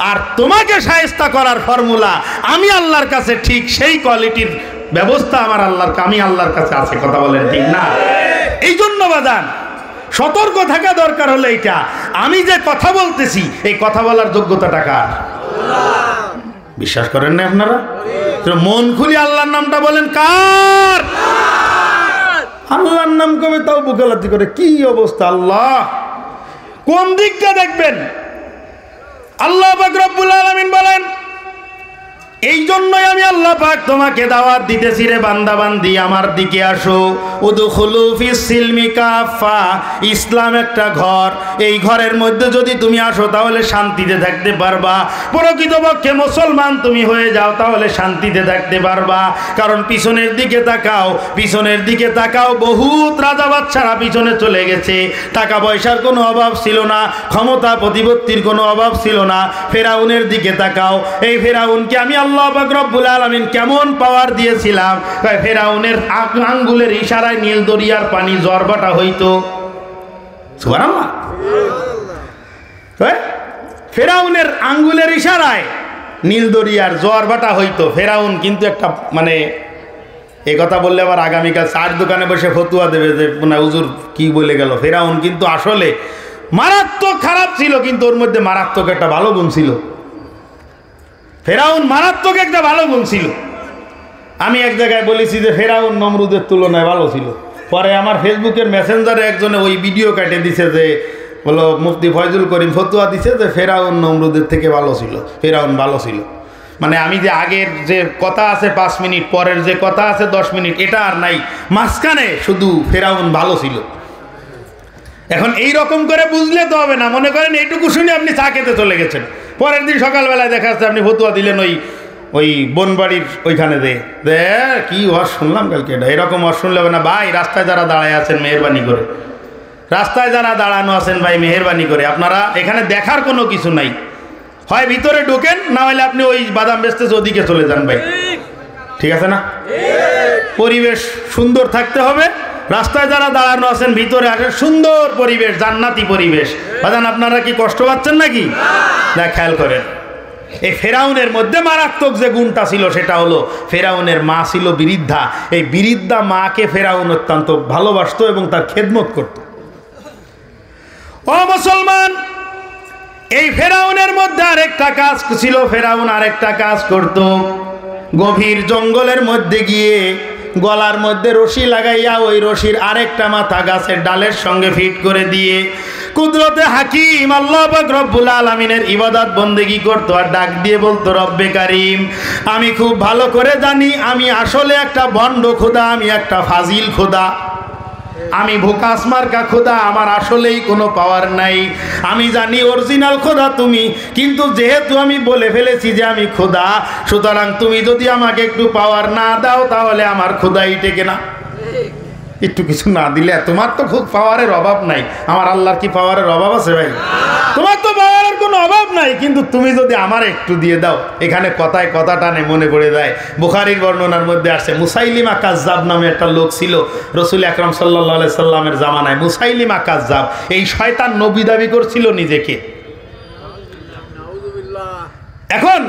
[SPEAKER 2] আর তোমাকে শায়েস্তা করার ফর্মুলা আমি আল্লাহর কাছে ঠিক সেই কোয়ালিটির ব্যবস্থা আমার আমি আল্লাহর কাছে আছে। কথা বলেন ঠিক না? এই জন্য বাজান সতর্ক থাকা দরকার হলো এইটা, আমি যে কথা বলতেছি এই কথা বলার যোগ্যতাটা কার? বিশ্বাস করেন না আপনারা? মন খুলি আল্লাহর নামটা বলেন কার? আল্লাহর নাম কবে তাও বুকালাতি করে, কি অবস্থা! আল্লাহ কোন দিকটা দেখবেন? আল্লাহ পাক রব্বুল আলামিন বলেন, এই জন্যই আমি আল্লাহ পাক তোমাকে দাওয়াত দিতেছি রে বান্দা বান্দি, আমার দিকে আসো। উদখুলু ফিস সিলমি কাফা, ইসলাম একটা ঘর, এই ঘরের মধ্যে যদি তুমি আসো তাহলে শান্তিতে থাকতে পারবা। প্রকৃতপক্ষে মুসলমান তুমি হয়ে যাও তাহলে শান্তিতে থাকতে পারবা। কারণ পিছনের দিকে তাকাও, পিছনের দিকে তাকাও, বহুত রাজা বাদশারা পিছনে চলে গেছে। টাকা পয়সার কোনো অভাব ছিল না, ক্ষমতা প্রতিপত্তির কোনো অভাব ছিল না। ফেরাউনের দিকে তাকাও, এই ফেরাউনকে আমি আল্লাহ পাক রব্বুল আলামিন কেমন পাওয়ার দিয়েছিলাম। ফেরাউনের আঙ্গুলের ইশারায় নীল দরিয়ার পানি জরবাটা হইতো। সুবহানাল্লাহ। ফেরাউনের আঙ্গুলের ইশারায় নীল দরিয়ার জরবাটা হইতো। ফেরাউন কিন্তু একটা মানে এই কথা বললে আবার আগামীকাল চার দোকানে বসে ফতুয়া দেবে যে না হুজুর কি বলে গেল। ফেরাউন কিন্তু আসলে মারাত্মক খারাপ ছিল, কিন্তু ওর মধ্যে মারাত্মক একটা ভালো গুণ ছিল। ফেরাউন মারাত্মক একটা ভালো গুণ ছিল। আমি এক জায়গায় বলেছি যে ফেরাউন নমরুদের তুলনায় ভালো ছিল। পরে আমার ফেসবুকের মেসেঞ্জারে একজনে ওই ভিডিও কেটে দিছে যে বলো মুফতি ফয়জুল করিম ফতুয়া দিছে যে ফেরাউন নমরুদের থেকে ভালো ছিল, ফেরাউন ভালো ছিল। মানে আমি যে আগের যে কথা আছে 5 মিনিট, পরের যে কথা আছে 10 মিনিট, এটা আর নাই, মাঝখানে শুধু ফেরাউন ভালো ছিল। এখন এই রকম করে বুঝলে তো হবে না। মনে করেন এইটুকু শুনে আপনি চা খেতে চলে গেছেন, পরের দিন সকালবেলায় দেখা যাচ্ছে আপনি ফতুয়া দিলেন ওই বনবাড়ির ওইখানে দে কি ওয়াজ শুনলাম কালকে, এটা এরকম ওয়াজ শুনলে হবে না ভাই। রাস্তায় যারা দাঁড়ায় আছেন মেহেরবানি করে, রাস্তায় যারা দাঁড়ানো আছেন ভাই মেহেরবানি করে আপনারা এখানে দেখার কোনো কিছু নাই। হয় ভিতরে ঢোকেন, না হলে আপনি ওই বাদাম বেচতেছে ওদিকে চলে যান ভাই। ঠিক আছে না? পরিবেশ সুন্দর থাকতে হবে, রাস্তায় যারা দাঁড়ানো আছেন ভিতরে আসেন, সুন্দর পরিবেশ, জান্নাতি পরিবেশ। বাজান আপনারা কি কষ্ট পাচ্ছেন নাকি? না, খেয়াল করেন এই ফেরাউনের মধ্যে মারাত্মক যে গুণটা ছিল সেটা হলো ফেরাউনের মা ছিল বিরিদ্ধা। এই বিরিদ্ধা মাকে ফেরাউন অত্যন্ত ভালোবাসতো এবং তার খেদমত করত। ও মুসলমান, এই ফেরাউনের মধ্যে আরেকটা কাজ ছিল। ফেরাউন আরেকটা কাজ করত, গভীর জঙ্গলের মধ্যে গিয়ে গলার মধ্যে রশি লাগাইয়া ওই রশির আরেকটা মাথা গাছের ডালের সঙ্গে ফিট করে দিয়ে কুদরতে হাকিম আল্লাহ পাক রব্বুল আলামিনের ইবাদত বন্দেগি করতো আর ডাক দিয়ে বলতো, রব্বে কারিম, আমি খুব ভালো করে জানি আমি আসলে একটা ভণ্ড খোদা, আমি একটা ফাজিল খোদা, আমি ভোকাস মার্কা খোদা, আমার আসলেই কোনো পাওয়ার নাই। আমি জানি অরিজিনাল খোদা তুমি, কিন্তু যেহেতু আমি বলে ফেলেছি যে আমি খোদা, সুতরাং তুমি যদি আমাকে একটু পাওয়ার না দাও তাহলে আমার খোদাই টেকে না। একটু কিছু না দিলে, তোমার তো খুব পাওয়ারের অভাব নাই, আমার আল্লাহর কি পাওয়ারের অভাব আছে ভাই? তোমার তো পাওয়ারের কোনো অভাব নাই, কিন্তু তুমি যদি আমার একটু দিয়ে দাও। এখানে কথায় কথা টানে মনে পড়ে যায়, বুখারীর বর্ণনার মধ্যে আসছে, মুসাইলিমা কাজ্জাব নামে একটা লোক ছিল রাসূল আকরাম সাল্লাল্লাহু আলাইহি সাল্লামের জামানায়। মুসাইলিমা কাজ্জাব, এই শয়তান নবী দাবি করছিল নিজেকে। এখন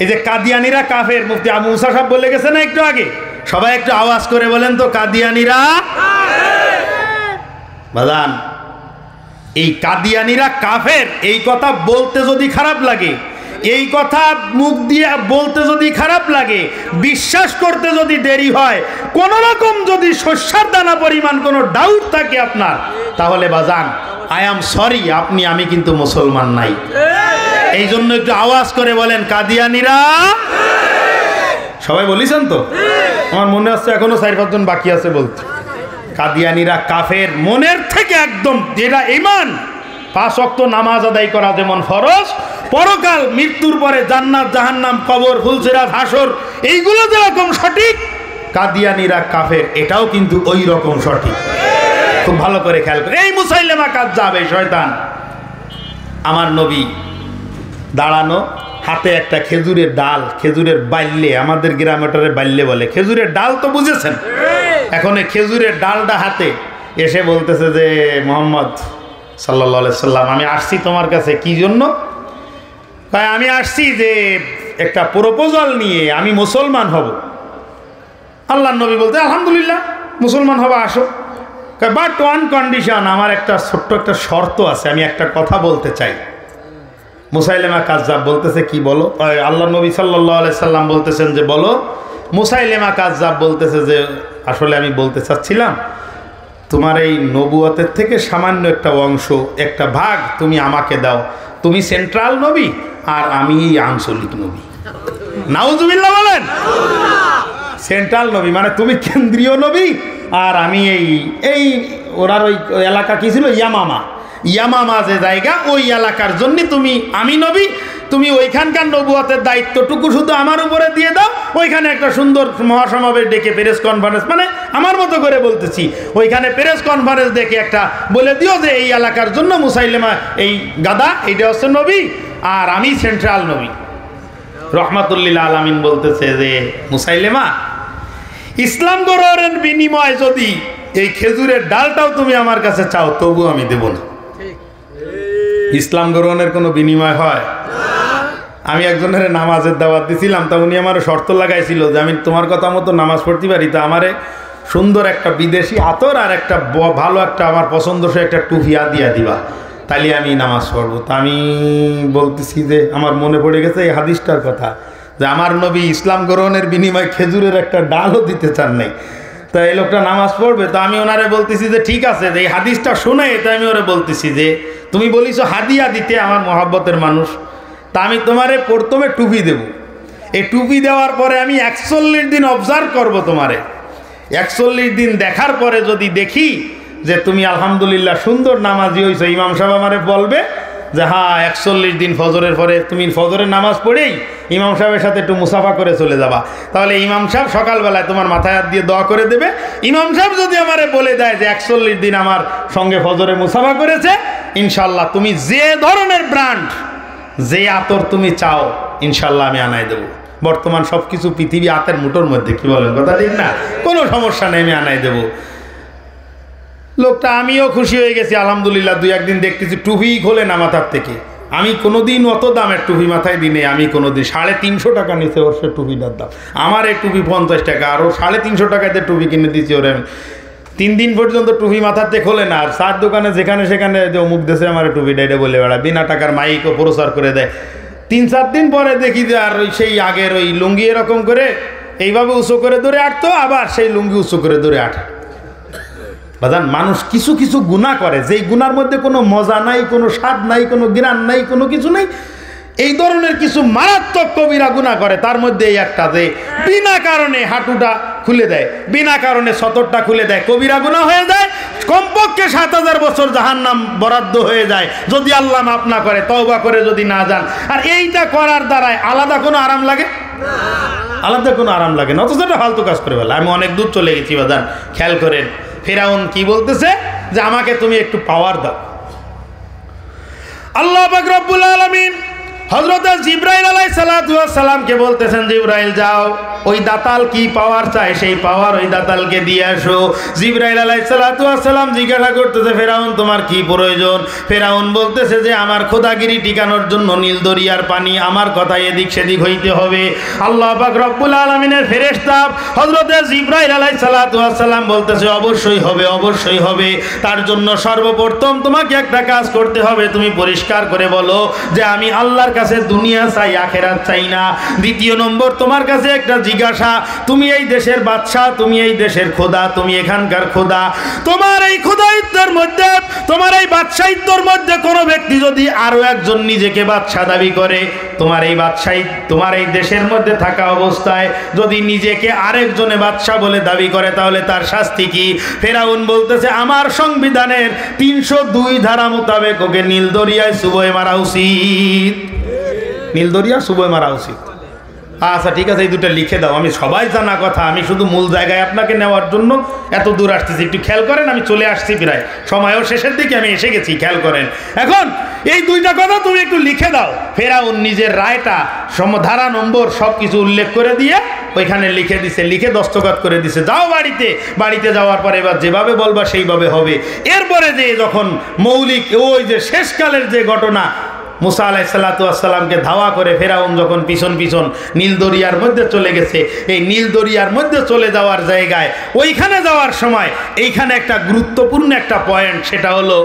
[SPEAKER 2] এই যে কাদিয়ানিরা কাফের, মুফতি আবু মুসা সাহেব বলে গেছে না একটু আগে, সবাই একটু আওয়াজ করে বলেন তো, কাদিয়ানিরা বাজান। এই কাদিয়ানিরা কাফের, এই কথা বলতে যদি খারাপ লাগে, এই কথা মুখ দিয়ে বলতে যদি খারাপ লাগে, বিশ্বাস করতে যদি দেরি হয়, কোন রকম যদি শস্যার দানা পরিমাণ কোনো ডাউট থাকে আপনার, তাহলে বাজান আই এম সরি, আমি কিন্তু মুসলমান নাই। এই জন্য একটু আওয়াজ করে বলেন, কাদিয়ানিরা। সবাই বলিছেন তো? আমার মনে হচ্ছে এখনো 4-5 জন বাকি আছে বলতে। কাদিয়ানিরা কাফের মনের থেকে একদম, যেটা ঈমান, 5 ওয়াক্ত নামাজ আদায় করা যেমন ফরজ, পরকাল মৃত্যুর পরে জান্নাত জাহান্নাম কবর ফুলসিরাত হাসর এইগুলো যেরকম সঠিক, কাদিয়ানিরা কাফের এটাও কিন্তু ওই রকম সঠিক। খুব ভালো করে খেয়াল করে, এই মুসাইলিমা কাজ্জাব, এই শয়তান, আমার নবী দাঁড়ানো, হাতে একটা খেজুরের ডাল, খেজুরের বাল্যে, আমাদের গ্রামে ওটারে বাল্যে বলে, খেজুরের ডাল তো বুঝেছেন। এখন এই খেজুরের ডালটা হাতে এসে বলতেছে যে, মোহাম্মদ সাল্লাল্লাহু আলাইহি সাল্লাম, আমি আসছি তোমার কাছে কি জন্য? ভাই আমি আসছি যে একটা প্রপোজাল নিয়ে, আমি মুসলমান হব। আল্লাহর নবী বলতে, আলহামদুলিল্লাহ মুসলমান হবা, আসো, বাট ওয়ান কন্ডিশন, আমার একটা ছোট্ট একটা শর্ত আছে, আমি একটা কথা বলতে চাই। মুসাইলিমা কাজ্জাব বলতেছে, কি বলো? আল্লাহর নবী সাল্লাল্লাহু আলাইহি সাল্লাম বলতেছেন যে বলো। মুসাইলিমা কাজ্জাব বলতেছে যে আসলে আমি বলতে চাচ্ছিলাম, তোমার এই নবুয়তের থেকে সামান্য একটা অংশ, একটা ভাগ তুমি আমাকে দাও। তুমি সেন্ট্রাল নবী আর আমি এই আঞ্চলিক নবী। নাউজুবিল্লাহ বলেন। সেন্ট্রাল নবী মানে তুমি কেন্দ্রীয় নবী, আর আমি এই ওনার ওই এলাকা কি ছিল, ইয়ামামা যে জায়গা, ওই এলাকার জন্য তুমি, আমি নবী, তুমি ওইখানকার নবুয়তের দায়িত্বটুকু শুধু আমার উপরে দিয়ে দাও। ওইখানে একটা সুন্দর মহাসমাবেশ ডেকে, প্রেস কনফারেন্স, মানে আমার মতো করে বলতেছি, ওইখানে প্রেস কনফারেন্স ডেকে একটা বলে দিও যে এই এলাকার জন্য মুসাইলিমা এই গাদা, এইটা হচ্ছে নবী, আর আমি সেন্ট্রাল নবী। রহমাতুল্লিল আলামিন বলতেছে যে, মুসাইলিমা, ইসলাম গ্রহণের বিনিময়ে যদি এই খেজুরের ডালটাও তুমি আমার কাছে চাও, তবু আমি দেব না। ইসলাম গ্রহণের কোনো বিনিময় হয়? আমি একজনের নামাজের দাওয়াত দিছিলাম, তা উনি আমার শর্ত লাগাইছিল যে আমি তোমার কথা মতো নামাজ পড়তে পারি, তা আমারে সুন্দর একটা বিদেশি আতর আর একটা ভালো একটা আমার পছন্দসই একটা টুপি দিয়া দিবা, তাহলে আমি নামাজ পড়বো। তা আমি বলতেছি যে আমার মনে পড়ে গেছে এই হাদিসটার কথা, যে আমার নবী ইসলাম গ্রহণের বিনিময়ে খেজুরের একটা ডালও দিতে চান নাই। তা এই লোকটা নামাজ পড়বে, তো আমি ওনারে বলতেছি যে ঠিক আছে, যে এই হাদিসটা শুনে, তো আমি ওরা বলতেছি যে তুমি বলিস হাদিয়া দিতে, আমার মহব্বতের মানুষ, তা আমি তোমারে প্রথমে টুপি দেব। এই টুপি দেওয়ার পরে আমি 41 দিন অবজার্ভ করব তোমারে। 41 দিন দেখার পরে যদি দেখি যে তুমি আলহামদুলিল্লাহ সুন্দর নামাজি হইছো, ইমাম সাহেব আমারে বলবে যে হ্যাঁ 41 দিন ফজরের পরে তুমি ফজরের নামাজ পড়েই ইমাম সাহেবের সাথে একটু মুসাফা করে চলে যাবা। তাহলে ইমাম সাহেব সকালবেলায় তোমার মাথায় হাত দিয়ে দোয়া করে দেবে। ইমাম সাহেব যদি আমারে বলে দেয় যে 41 দিন আমার সঙ্গে ফজরে মুসাফা করেছে, ইনশাল্লাহ তুমি যে ধরনের ব্র্যান্ড, যে আতর তুমি চাও, ইনশাল্লাহ আমি আনাই দেবো। বর্তমান সব কিছু পৃথিবী হাতের মুঠোর মধ্যে, কি বলেন কথা ঠিক না? কোনো সমস্যা নেই, আমি আনাই দেবো। লোকটা, আমিও খুশি হয়ে গেছি আলহামদুলিল্লাহ। দুই একদিন দেখতেছি টুপি খোলে না মাথার থেকে। আমি কোনোদিন অত দামের টুপি মাথায় দিনে, আমি কোনোদিন 350 টাকা নিচে ওর সে টুপিটার দাম। আমার এই টুপি 50 টাকা, আর ও 350 টাকাতে টুপি কিনে দিচ্ছি ওরে। আমি 3 দিন পর্যন্ত টুপি মাথাতে খোলে না, আর চার দোকানে যেখানে সেখানে যে অমুক দেশে আমার টুপিটা এটা বলে বেড়ায়, বিনা টাকার মাইকও প্রচার করে দেয়। 3-4 দিন পরে দেখি যে আর ওই সেই আগের ওই লুঙ্গি এরকম করে এইভাবে উঁচু করে ধরে আটতো, আবার সেই লুঙ্গি উঁচু করে ধরে আটে। বাজান, মানুষ কিছু কিছু গুনাহ করে, যেই গুনার মধ্যে কোনো মজা নাই, কোনো স্বাদ নাই, কোনো জ্ঞান নাই, কোনো কিছু নাই। এই ধরনের কিছু মারাত্মক কবিরা গুনাহ করে। তার মধ্যে এই একটা, যে বিনা কারণে হাঁটুটা খুলে দেয়, বিনা কারণে সতরটা খুলে দেয়, কবিরা গুনাহ হয়ে যায়। কমপক্ষে 7000 বছর জাহান্নাম বরাদ্দ হয়ে যায় যদি আল্লাহ মাফ না করে, তওবা করে যদি না যান। আর এইটা করার দ্বারায় আলাদা কোনো আরাম লাগে? আলাদা কোনো আরাম লাগে না, অথচ এটা ফালতু কাজ করে ফেলে। আমি অনেক দূর চলে গেছি বাজান, খেয়াল করেন। ফিরআউন কি বলতেছে? যে আমাকে তুমি একটু পাওয়ার দাও। আল্লাহ পাক রব্বুল আলামিন হযরত জিবরাইল আলাইহিস সালাতু ওয়াস সালামকে বলতেছেন, জিবরাইল যাও, ওই দাতাল কি পাওয়ার চায় সেই পাওয়ার ওই দাতালকে দিয়ে আসো। জিবরাইল আলাইহিস সালাতু ওয়াস সালাম জিজ্ঞাসা করতেছে, ফিরআউন তোমার কি প্রয়োজন? ফিরআউন বলতেছে যে আমার খোদাগিরি টিকানোর জন্য নীল দরিয়ার পানি, আমার কথা এদিক সেদিক হইতে হবে। আল্লাহ পাক রব্বুল আলামিনের ফেরেশতা হযরত জিবরাইল আলাইহিস সালাতু ওয়াস সালাম বলতেছে, অবশ্যই হবে, অবশ্যই হবে। তার জন্য সর্বপ্রথম তোমাকে একটা কাজ করতে হবে, তুমি পরিষ্কার করে বলো যে আমি আল্লাহর কাছে দুনিয়া চাই, আখিরাত চাই না। দ্বিতীয় নম্বর, তোমার কাছে একটা জিজ্ঞাসা, তুমি এই দেশের বাদশা, তুমি এই দেশের খোদা, তুমি এখানকার খোদা। তোমার এই খোদাইত্বের মধ্যে, তোমার এই বাদশাহিত্বর মধ্যে কোনো ব্যক্তি যদি আরো একজন নিজেকে বাদশা দাবি করে, তোমার এই বাদশাহী, তোমার এই দেশের মধ্যে থাকা অবস্থায় যদি নিজেকে আরেকজনে বাদশা বলে দাবি করে, তাহলে তার শাস্তি কি? ফিরআউন বলতেছে, আমার সংবিধানের 302 ধারা মোতাবেক ওকে নীল দরিয়ায় চুবোয় মারা উচিত। নীল দরিয়া চুবোয় মারা উচিত। আচ্ছা ঠিক আছে, এই দুটো লিখে দাও। আমি সবাই জানা কথা, আমি শুধু মূল জায়গায় আপনাকে নেওয়ার জন্য এত দূর আসতেছি। একটু খেয়াল করেন, আমি চলে আসছি, প্রায় সময়ও শেষের দিকে আমি এসে গেছি, খেয়াল করেন। এখন এই দুইটা কথা তুমি একটু লিখে দাও। ফিরআউন নিজের রায়টা, ধারা নম্বর সব কিছু উল্লেখ করে দিয়ে ওইখানে লিখে দিছে, লিখে দস্তখত করে দিছে। যাও বাড়িতে। বাড়িতে যাওয়ার পরে এবার যেভাবে বলবা সেইভাবে হবে। এরপরে যে যখন মৌলিক ওই যে শেষকালের যে ঘটনা, মুসা আলাইহিসসালাতু ওয়াসসালামকে ধাওয়া করে ফিরআউন যখন পিছন পিছন নীল দরিয়ার মধ্যে চলে গেছে, এই নীল দরিয়ার মধ্যে চলে যাওয়ার জায়গায়, ওইখানে যাওয়ার সময় এইখানে একটা গুরুত্বপূর্ণ একটা পয়েন্ট, সেটা হলো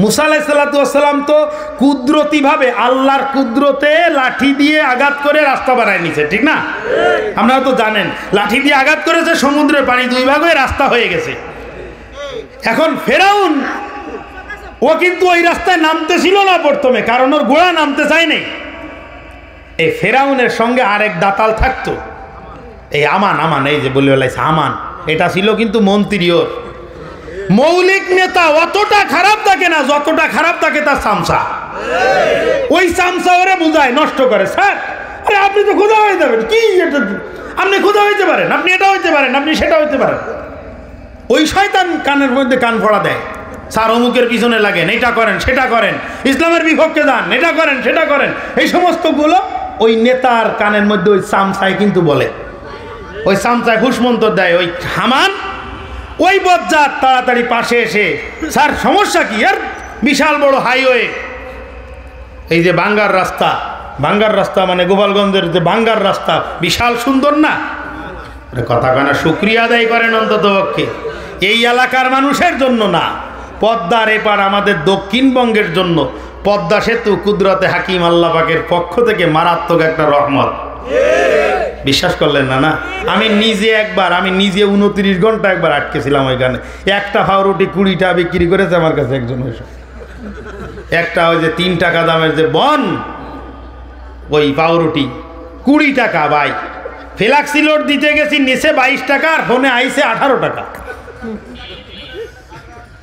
[SPEAKER 2] মুসা আলাইহিসসালাতু ওয়াসসালাম তো কুদরতিভাবে আল্লাহর কুদরতে লাঠি দিয়ে আঘাত করে রাস্তা বানায় নিছে, ঠিক না? আপনারা তো জানেন, লাঠি দিয়ে আঘাত করেছে, সমুদ্রের পানি 2 ভাগ হয়ে রাস্তা হয়ে গেছে। এখন ফিরআউন ও কিন্তু ওই রাস্তায় নামতে ছিল না প্রথমে, কারণ ওর ঘোড়া নামতে চায়নি। এই ফিরআউনের সঙ্গে আরেক দাতাল থাকতো, এই আমান, এই যে বলে বেলাইছে আমান, এটা ছিল কিন্তু মন্ত্রী। ওর মৌলিক নেতা অতটা খারাপ থাকে না যতটা খারাপ থাকে তার চামচা। ওই চামচা ওরে বুঝায়, নষ্ট করে। স্যার, আরে আপনি তো খোদা হয়ে যাবেন, কি এটা, আপনি খোদা হইতে পারেন, আপনি এটা হইতে পারেন, আপনি সেটা হইতে পারেন। ওই শয়তান কানের মধ্যে কান ফোড়া দেয়, স্যার অমুকের পিছনে লাগেন, এটা করেন, সেটা করেন, ইসলামের বিপক্ষে যান, এটা করেন, সেটা করেন। এই সমস্তগুলো ওই নেতার কানের মধ্যে ওই চামচায় কিন্তু বলে, ওই চামচায় হুসমন্তর দেয়। ওই হামান ওই বজ্জাত তাড়াতাড়ি পাশে এসে, স্যার সমস্যা কি? আর বিশাল বড় হাইওয়ে, এই যে বাঙ্গার রাস্তা, বাঙ্গার রাস্তা মানে গোপালগঞ্জের যে বাঙ্গার রাস্তা, বিশাল সুন্দর না? কথা কানা শুকরিয়া আদায় করেন অন্তত পক্ষে। এই এলাকার মানুষের জন্য না, পদ্মার এপার আমাদের দক্ষিণবঙ্গের জন্য পদ্মা সেতু কুদরতে হাকিম আল্লাহ পাকের পক্ষ থেকে মারাত্মক একটা রহমত। বিশ্বাস করলেন না? না, আমি নিজে 29 ঘন্টা একবার আটকেছিলাম ওইখানে। একটা পাউরুটি 20 টাকা বিক্রি করেছে আমার কাছে একজন। একটা ওই যে 3 টাকা দামের যে বন, ওই পাউরুটি 20 টাকা। ভাই, ফ্লাক্সি লোড দিতে গেছি, নিচে 22 টাকা, আর ফোনে আইসে 18 টাকা।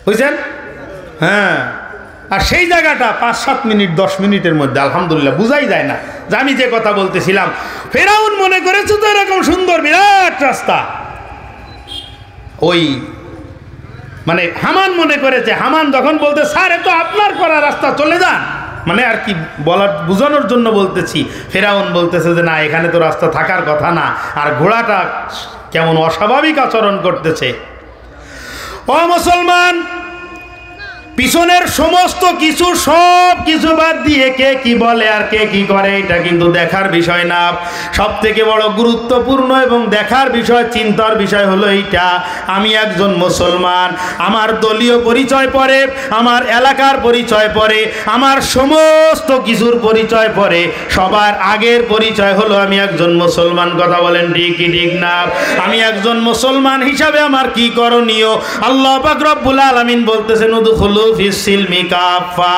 [SPEAKER 2] বুঝছেন? হ্যাঁ, আর সেই জায়গাটা 5-7 মিনিট 10 মিনিটের মধ্যে, আলহামদুলিল্লাহ, বুঝাই যায় না যে আমি যে কথা বলতেছিলাম। ফিরআউন মনে করেছে তো এরকম সুন্দর বিরাট রাস্তা, ওই মানে হামান মনে করেছে। হামান যখন বলতে, স্যার এ তো আপনার করা রাস্তা, চলে যান, মানে আর কি বলার, বোঝানোর জন্য বলতেছি। ফিরআউন বলতেছে যে না, এখানে তো রাস্তা থাকার কথা না, আর ঘোড়াটা কেমন অস্বাভাবিক আচরণ করতেছে। ও মুসলমান, পিছনের সমস্ত কিছু সব কিছু বাদ দিয়ে কে কি বলে আর কে কি করে এটা কিন্তু দেখার বিষয় না। সব থেকে বড় গুরুত্বপূর্ণ এবং দেখার বিষয়, চিন্তার বিষয় হলো এইটা, আমি একজন মুসলমান। আমার দলীয় পরিচয় পরে, আমার এলাকার পরিচয় পরে, আমার সমস্ত কিছুর পরিচয় পরে, সবার আগের পরিচয় হলো আমি একজন মুসলমান। কথা বলেন ঠিক কি ঠিক না? আমি একজন মুসলমান হিসাবে আমার কি করণীয়? আল্লাহ পাক রব্বুল আলামিন বলতেছেন, উদখুলু ফিস সিলমি কাফা,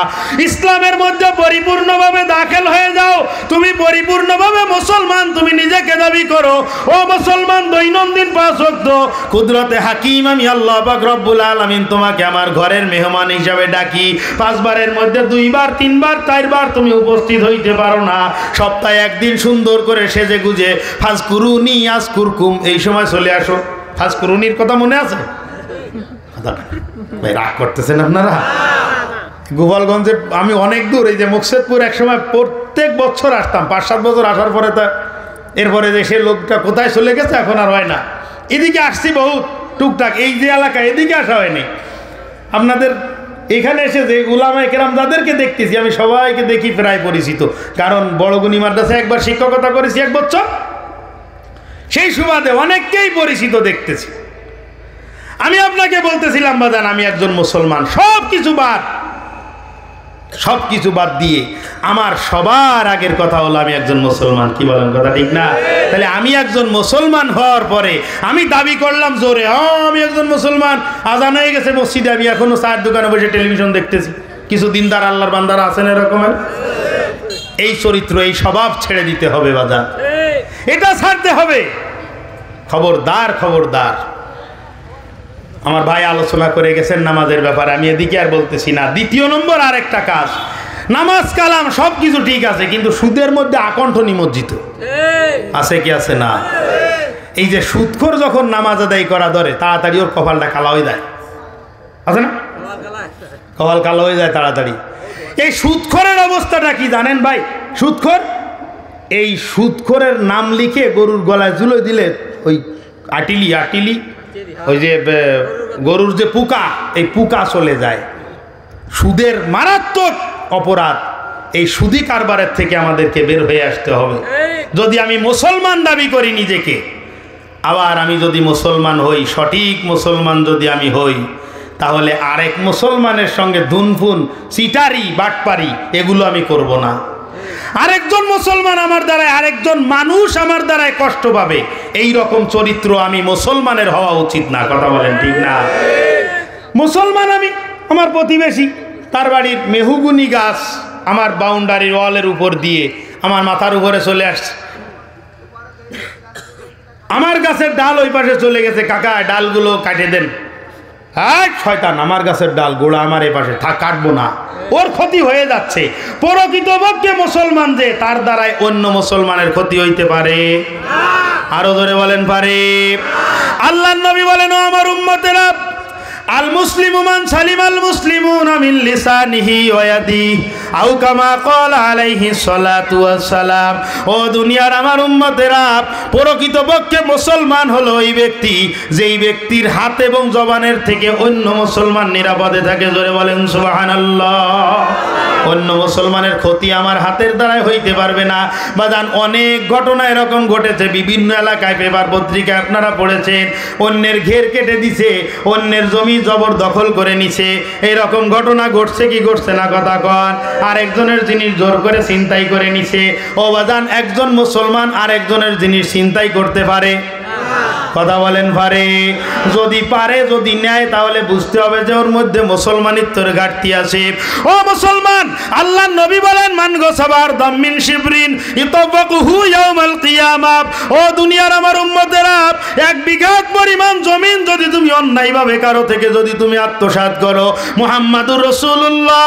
[SPEAKER 2] ইসলামের মধ্যে পরিপূর্ণভাবে দাখিল হয়ে যাও। তুমি পরিপূর্ণভাবে মুসলমান তুমি নিজেকে দাবি করো। ও মুসলমান, দৈনন্দিন 5 ওয়াক্ত কুদরতে হাকিম আমি আল্লাহ পাক রব্বুল আলামিন তোমাকে আমার ঘরের মেহমান হিসাবে ডাকি। 5 বারের মধ্যে 2 বার 3 বার 4 বার তুমি উপস্থিত হইতে পারো না। সপ্তাহে একদিন সুন্দর করে সেজে গুজে ফাজকুরুনি আজকুরকুম এই সময় চলে আসো। ফাজকুরুনির কথা মনে আছে? ভাই রাগ করতেছেন আপনারা? গোপালগঞ্জে আমি অনেক দূর, এই যে মুকসেদপুর একসময় প্রত্যেক বছর আসতাম, 5-7 বছর আসার পরে তা এরপরে যে সে লোকটা কোথায় চলে গেছে এখন আর হয় না। এদিকে আসছি বহুত টুকটাক, এই যে এলাকা এদিকে আসা হয়নি। আপনাদের এখানে এসে যে উলামায়ে কেরাম যাদেরকে দেখতেছি আমি সবাইকে দেখি প্রায় পরিচিত, কারণ বড়গুনি মাদ্রাসায় একবার শিক্ষকতা করেছি 1 বছর, সেই সুবাদে অনেককেই পরিচিত দেখতেছি। আমি আপনাকে বলতেছিলাম বাজান, আমি একজন মুসলমান, সব কিছু বাদ দিয়ে আমার সবার আগের কথা হলো আমি একজন মুসলমান। কি বলেন, কথা ঠিক না? তাহলে আমি একজন মুসলমান হওয়ার পরে আমি দাবি করলাম জোরে, আমি একজন মুসলমান। আজান হয়ে গেছে মসজিদে, আমি এখনো চায়ের দোকানে বসে টেলিভিশন দেখতেছি। কিছু দিনদার আল্লাহর বান্দারা আছেন এরকমের। এই চরিত্র, এই স্বভাব ছেড়ে দিতে হবে বাজান, এটা ছাড়তে হবে। খবরদার, খবরদার। আমার ভাই আলোচনা করে গেছেন নামাজের ব্যাপারে, আমি এদিকে আর বলতেছি না। 2 নম্বর আরেকটা কাজ, নামাজ কালাম সব কিছু ঠিক আছে, কিন্তু সুদের মধ্যে আকণ্ঠ নিমজ্জিত আছে কি আছে না? এই যে সুদখোর যখন নামাজ আদায় করা ধরে, তাড়াতাড়ি ওর কপালটা কালো হয়ে যায়, আছে না? কপাল কালো হয়ে যায় তাড়াতাড়ি। এই সুদখোরের অবস্থাটা কি জানেন ভাই? সুদখোর, এই সুদখোরের নাম লিখে গরুর গলায় ঝুলে দিলে ওই আটিলি ওই যে গরুর যে পুকা, এই পুকা চলে যায়। সুদের মারাত্মক অপরাধ। এই সুদি কারবারের থেকে আমাদেরকে বের হয়ে আসতে হবে। যদি আমি মুসলমান দাবি করি নিজেকে, আবার আমি যদি মুসলমান হই, সঠিক মুসলমান যদি আমি হই, তাহলে আরেক মুসলমানের সঙ্গে ধুনফুন, চিটারি, বাটপারি এগুলো আমি করব না। আরেকজন মুসলমান আমার দ্বারায়, আরেকজন মানুষ আমার দ্বারায় কষ্ট পাবে, এই রকম চরিত্র আমি মুসলমানের হওয়া উচিত না। কথা বলেন ঠিক না? মুসলমান আমি, আমার প্রতিবেশী তার বাড়ির মেহুগুনি গাছ আমার বাউন্ডারির ওয়ালের উপর দিয়ে আমার মাথার উপরে চলে আসছে, আমার গাছের ডাল ওই পাশে চলে গেছে, কাকা ডালগুলো কাটে দেন। শয়তান, আমার গাছের ডাল গোড়া আমার এ পাশে, কাটবো না, ওর ক্ষতি হয়ে যাচ্ছে। প্রকৃতপক্ষে মুসলমান যে, তার দ্বারাই অন্য মুসলমানের ক্ষতি হইতে পারে। আরো জোরে বলেন পারে। আল্লাহর নবী বলেন, ও আমার উম্মতেরা, আল মুসলিমু মান সালিমাল মুসলিমুনা মিন লিসানিহি ওয়া ইয়াদিহি আও কামা ক্বালা আলাইহিস সালাতু ওয়াস সালাম। ও দুনিয়ার আমার উম্মতেরা, প্রকৃতপক্ষে মুসলমান হলো ওই ব্যক্তি যেই ব্যক্তির হাত এবং জবানের থেকে অন্য মুসলমান নিরাপদে থাকে। জোরে বলেন সুবহানাল্লাহ। অন্য মুসলমানের ক্ষতি আমার হাতের দ্বারাই হইতে পারবে না। বাজান, অনেক ঘটনা এরকম ঘটেছে বিভিন্ন এলাকায়, পেপার পত্রিকায় আপনারা পড়েছেন। অন্যের ঘের কেটে দিছে, অন্যের জমি জবরদখল করে নিছে, এরকম ঘটনা ঘটছে কি ঘটছে না? কথা কন। আরেকজনের জিনিস জোর করে ছিনতাই করে নিছে। ও বাজান, একজন মুসলমান আরেকজনের জিনিস ছিনতাই করতে পারে? কথা বলেন পারে? যদি পারে, যদি নেয়, তাহলে বুঝতে হবে যে ওর মধ্যে মুসলমানিত্বের ঘাটতি আছে। ও মুসলমান, আল্লাহর নবী বলেন, মান গোসাবার দামিন শিবরিন ইতাবাকুহু ইয়াউমাল কিয়ামাহ। ও দুনিয়ার আমার উম্মতেরা, 1 বিঘা পরিমাণ জমিন যদি তুমি অন্যায়ভাবে কারো থেকে যদি তুমি আত্মসাৎ করো, মুহাম্মাদুর রাসূলুল্লাহ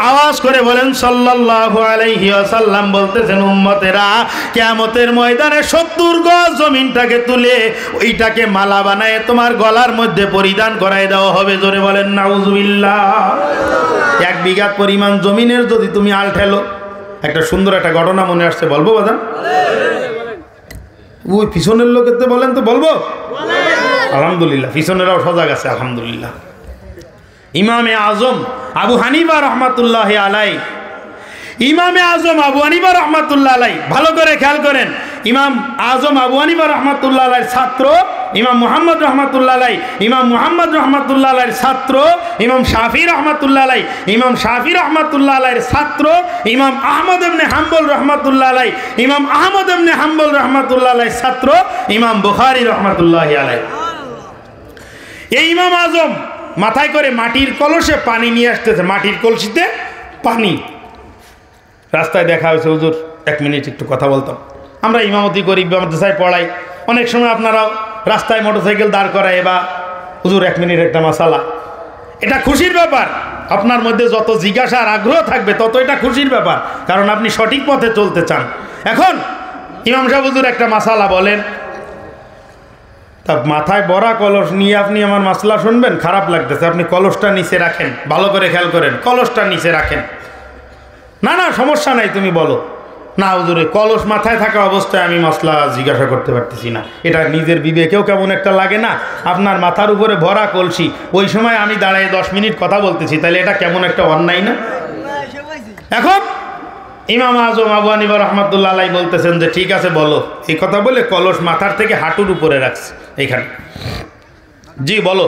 [SPEAKER 2] আওয়াজ করে বলেন সাল্লাল্লাহু আলাইহি ওয়াসাল্লাম বলতেছেন, উম্মতেরা, কিয়ামতের ময়দানে 70 গজ জমিনটাকে তুলে ওইটাকে মালা বানায় তোমার গলার মধ্যে পরিধান করায় দেওয়া হবে। জোরে বলেন নাউজুবিল্লাহ। 1 বিঘা পরিমাণ জমিনের যদি তুমি আল ঠেলো। একটা সুন্দর একটা ঘটনা মনে আসছে, বলবো বাজান? ওই পিছনের লোকের তো বলেন, তো বলবো? আলহামদুলিল্লাহ, পিছনেরাও সজাগ আছে আলহামদুলিল্লাহ। ইমামে আজম আবু হানিফা রহমাতুল্লাহ আলাই, ইমামে আজম আবু হানিফা রহমাতুল্লাহ আলাই, ভালো করে খেয়াল করেন, ইমাম আজম আবু হানিফা রহমাতুল্লাহ আলাইর ছাত্র ইমাম মুহাম্মদ রহমাতুল্লাহ আলাই, ইমাম মুহাম্মদ রহমাতুল্লাহ আলাইর ছাত্র ইমাম শাফি রহমাতুল্লাহ আলাই, ইমাম শাফি রহমাতুল্লাহ আলাইর ছাত্র ইমাম আহমদ ইবনে হাম্বল রহমাতুল্লাহ আলাই, ইমাম আহমদ ইবনে হাম্বল রহমাতুল্লাহ আলাইর ছাত্র ইমাম বুখারী রহমাতুল্লাহ আলাই। এই ইমাম আজম মাথায় করে মাটির কলসে পানি নিয়ে আসতেছে, মাটির কলসিতে পানি। রাস্তায় দেখা হয়েছে, হুজুর 1 মিনিট একটু কথা বলতাম। আমরা ইমামতি করি, মাদ্রাসায় পড়াই, অনেক সময় আপনারাও রাস্তায় মোটরসাইকেল দাঁড় করায় বা হুজুর 1 মিনিট একটা মাসালা। এটা খুশির ব্যাপার, আপনার মধ্যে যত জিজ্ঞাসার আগ্রহ থাকবে তত এটা খুশির ব্যাপার, কারণ আপনি সঠিক পথে চলতে চান। এখন ইমাম সাহেব হুজুর একটা মাসালা বলেন, তা মাথায় বড়া কলস নিয়ে আপনি আমার মাসলা শুনবেন, খারাপ লাগতেছে, আপনি কলসটা নিচে রাখেন, ভালো করে খেয়াল করেন, কলসটা নিচে রাখেন। না না সমস্যা নাই, তুমি বলো। না হুজুরে, কলস মাথায় থাকা অবস্থায় আমি মাসলা জিজ্ঞাসা করতে পারতেছি না, এটা নিজের বিবেকেও কেমন একটা লাগে না? আপনার মাথার উপরে ভরা কলসি, ওই সময় আমি দাঁড়ায় 10 মিনিট কথা বলতেছি, তাহলে এটা কেমন একটা অন্যায় না? এখন ইমাম আজম আবু হানিফা রহমাতুল্লাহ আলাই বলতেছেন যে ঠিক আছে বলো। এই কথা বলে কলস মাথার থেকে হাঁটুর উপরে রাখছে এইখানে। জি বলো।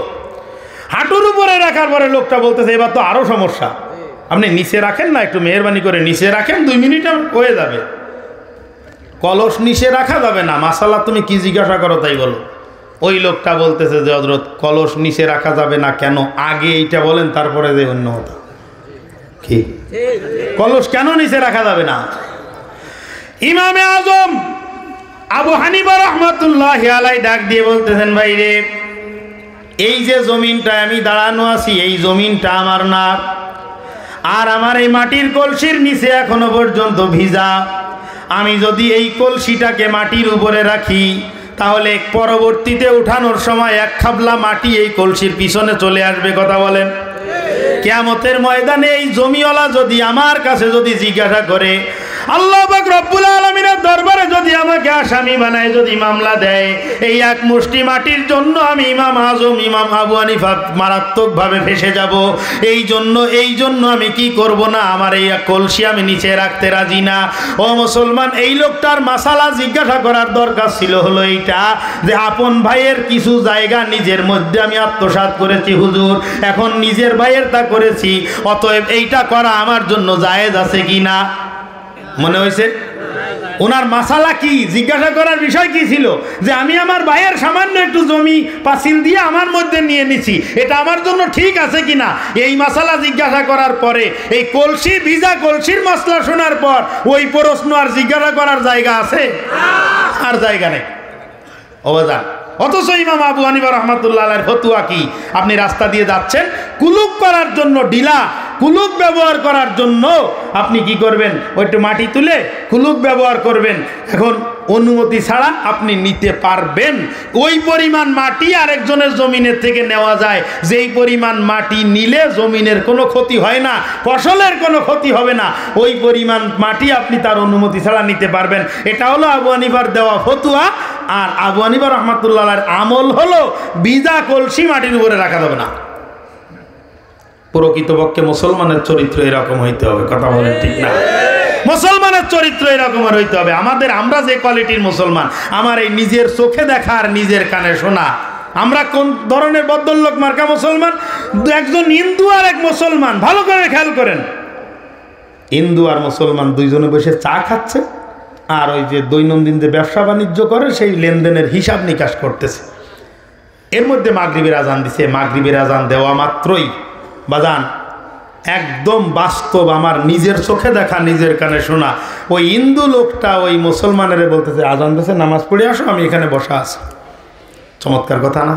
[SPEAKER 2] হাঁটুর উপরে রাখার পরে লোকটা বলতেছে এবার তো আরো সমস্যা, আপনি নিচে রাখেন না, একটু মেহরবানি করে নিচে রাখেন, 2 মিনিট হয়ে যাবে। কলস নিচে রাখা যাবে না, মাসালা তুমি কি জিজ্ঞাসা করো তাই বলো। ওই লোকটা বলতেছে যে হযরত কলস নিচে রাখা যাবে না কেন, আগে এইটা বলেন তারপরে যে অন্য হতো। কি কলস কেন নিচে রাখা যাবে না? ইমামে আজম আবু হানিফা রহমাতুল্লাহ আলাই ডাক দিয়ে বলতেছেন, ভাই রে, এই যে জমিনটা আমি দাঁড়ানো আছি এই জমিনটা আমার না, আর আমার এই মাটির কলসির নিচে এখনো পর্যন্ত ভিজা। আমি যদি এই কলসিটাকে মাটির উপরে রাখি তাহলে পরবর্তীতে উঠানোর সময় 1 খাবলা মাটি এই কলসির পিছনে চলে আসবে। কথা বলেন, কিয়ামতের ময়দানে এই জমিওয়ালা যদি আমার কাছে যদি জিজ্ঞাসা করে, আল্লাহ পাক রব্বুল আলামিনের দরবারে যদি আমাকে আসামি বানায়, যদি মামলা দেয়, এই 1 মুষ্টি মাটির জন্য আমি ইমাম আজম ইমাম আবু হানিফা মারাত্মকভাবে ফেসে যাব। এই জন্য আমি কি করব না, আমার এই কলসি আমি নিচে রাখতে রাজি না। ও মুসলমান, এই লোকটার মাসালা জিজ্ঞাসা করার দরকার ছিল হলো এইটা, যে আপন ভাইয়ের কিছু জায়গা নিজের মধ্যে আমি আত্মসাৎ করেছি হুজুর, এখন নিজের ভাইয়ের তা করেছি, অতএব এইটা করা আমার জন্য জায়েজ আছে কিনা? মনে হয়েছে ওনার মাসালা কি, জিজ্ঞাসা করার বিষয় কি ছিল, যে আমি আমার ভাইয়ের সামান্য একটু জমি পাঁচিল দিয়ে আমার মধ্যে নিয়ে নিছি, এটা আমার জন্য ঠিক আছে কিনা? এই মাসালা জিজ্ঞাসা করার পরে এই কলসি ভিজা কলসির মাসলা শোনার পর ওই প্রশ্ন আর জিজ্ঞাসা করার জায়গা আছে? আর জায়গা নেই। অবদান। অথচ ইমাম আবু হানিফা রহমাতুল্লাহ আলাইহির ফতোয়া কি, আপনি রাস্তা দিয়ে যাচ্ছেন, কুলুপ করার জন্য ঢিলা কুলুপ ব্যবহার করার জন্য আপনি কি করবেন, ওইটা মাটি তুলে কুলুপ ব্যবহার করবেন। এখন অনুমতি ছাড়া আপনি নিতে পারবেন। ওই পরিমাণ মাটি আরেকজনের জমিনের থেকে নেওয়া যায়, যেই পরিমাণ মাটি নিলে জমিনের কোনো ক্ষতি হয় না, ফসলের কোনো ক্ষতি হবে না, ওই পরিমাণ মাটি আপনি তার অনুমতি ছাড়া নিতে পারবেন। এটা হলো আবু হানিফার দেওয়া ফতোয়া। আর আবু হানিফা রহমাতুল্লাহ আলাইহির আমল হলো ভিজা কলসি মাটির উপরে রাখা যাবে না। প্রকৃতপক্ষে মুসলমানের চরিত্র এরকম হইতে হবে। কথা বলেন ঠিক না? মুসলমানের চরিত্র এরকম হইতে হবে। আমরা যে কোয়ালিটির মুসলমান, আমার এই নিজের চোখে দেখা আর নিজের কানে শোনা, আমরা কোন ধরনের বদলোক মার্কা মুসলমান। একজন হিন্দু আর এক মুসলমান, ভালো করে খেয়াল করেন, হিন্দু আর মুসলমান দুইজনে বসে চা খাচ্ছে, আর ওই যে দৈনন্দিন যে ব্যবসা বাণিজ্য করে সেই লেনদেনের হিসাব নিকাশ করতেছে। এর মধ্যে মাগরিবের আজান দিছে। মাগরিবের আজান দেওয়া মাত্রই বাজান, একদম বাস্তব, আমার নিজের চোখে দেখা নিজের কানে শোনা, ওই হিন্দু লোকটা ওই মুসলমানের বলতেছে, আজান দিছে, নামাজ পড়ে আসো, আমি এখানে বসা আছি। চমৎকার কথা না?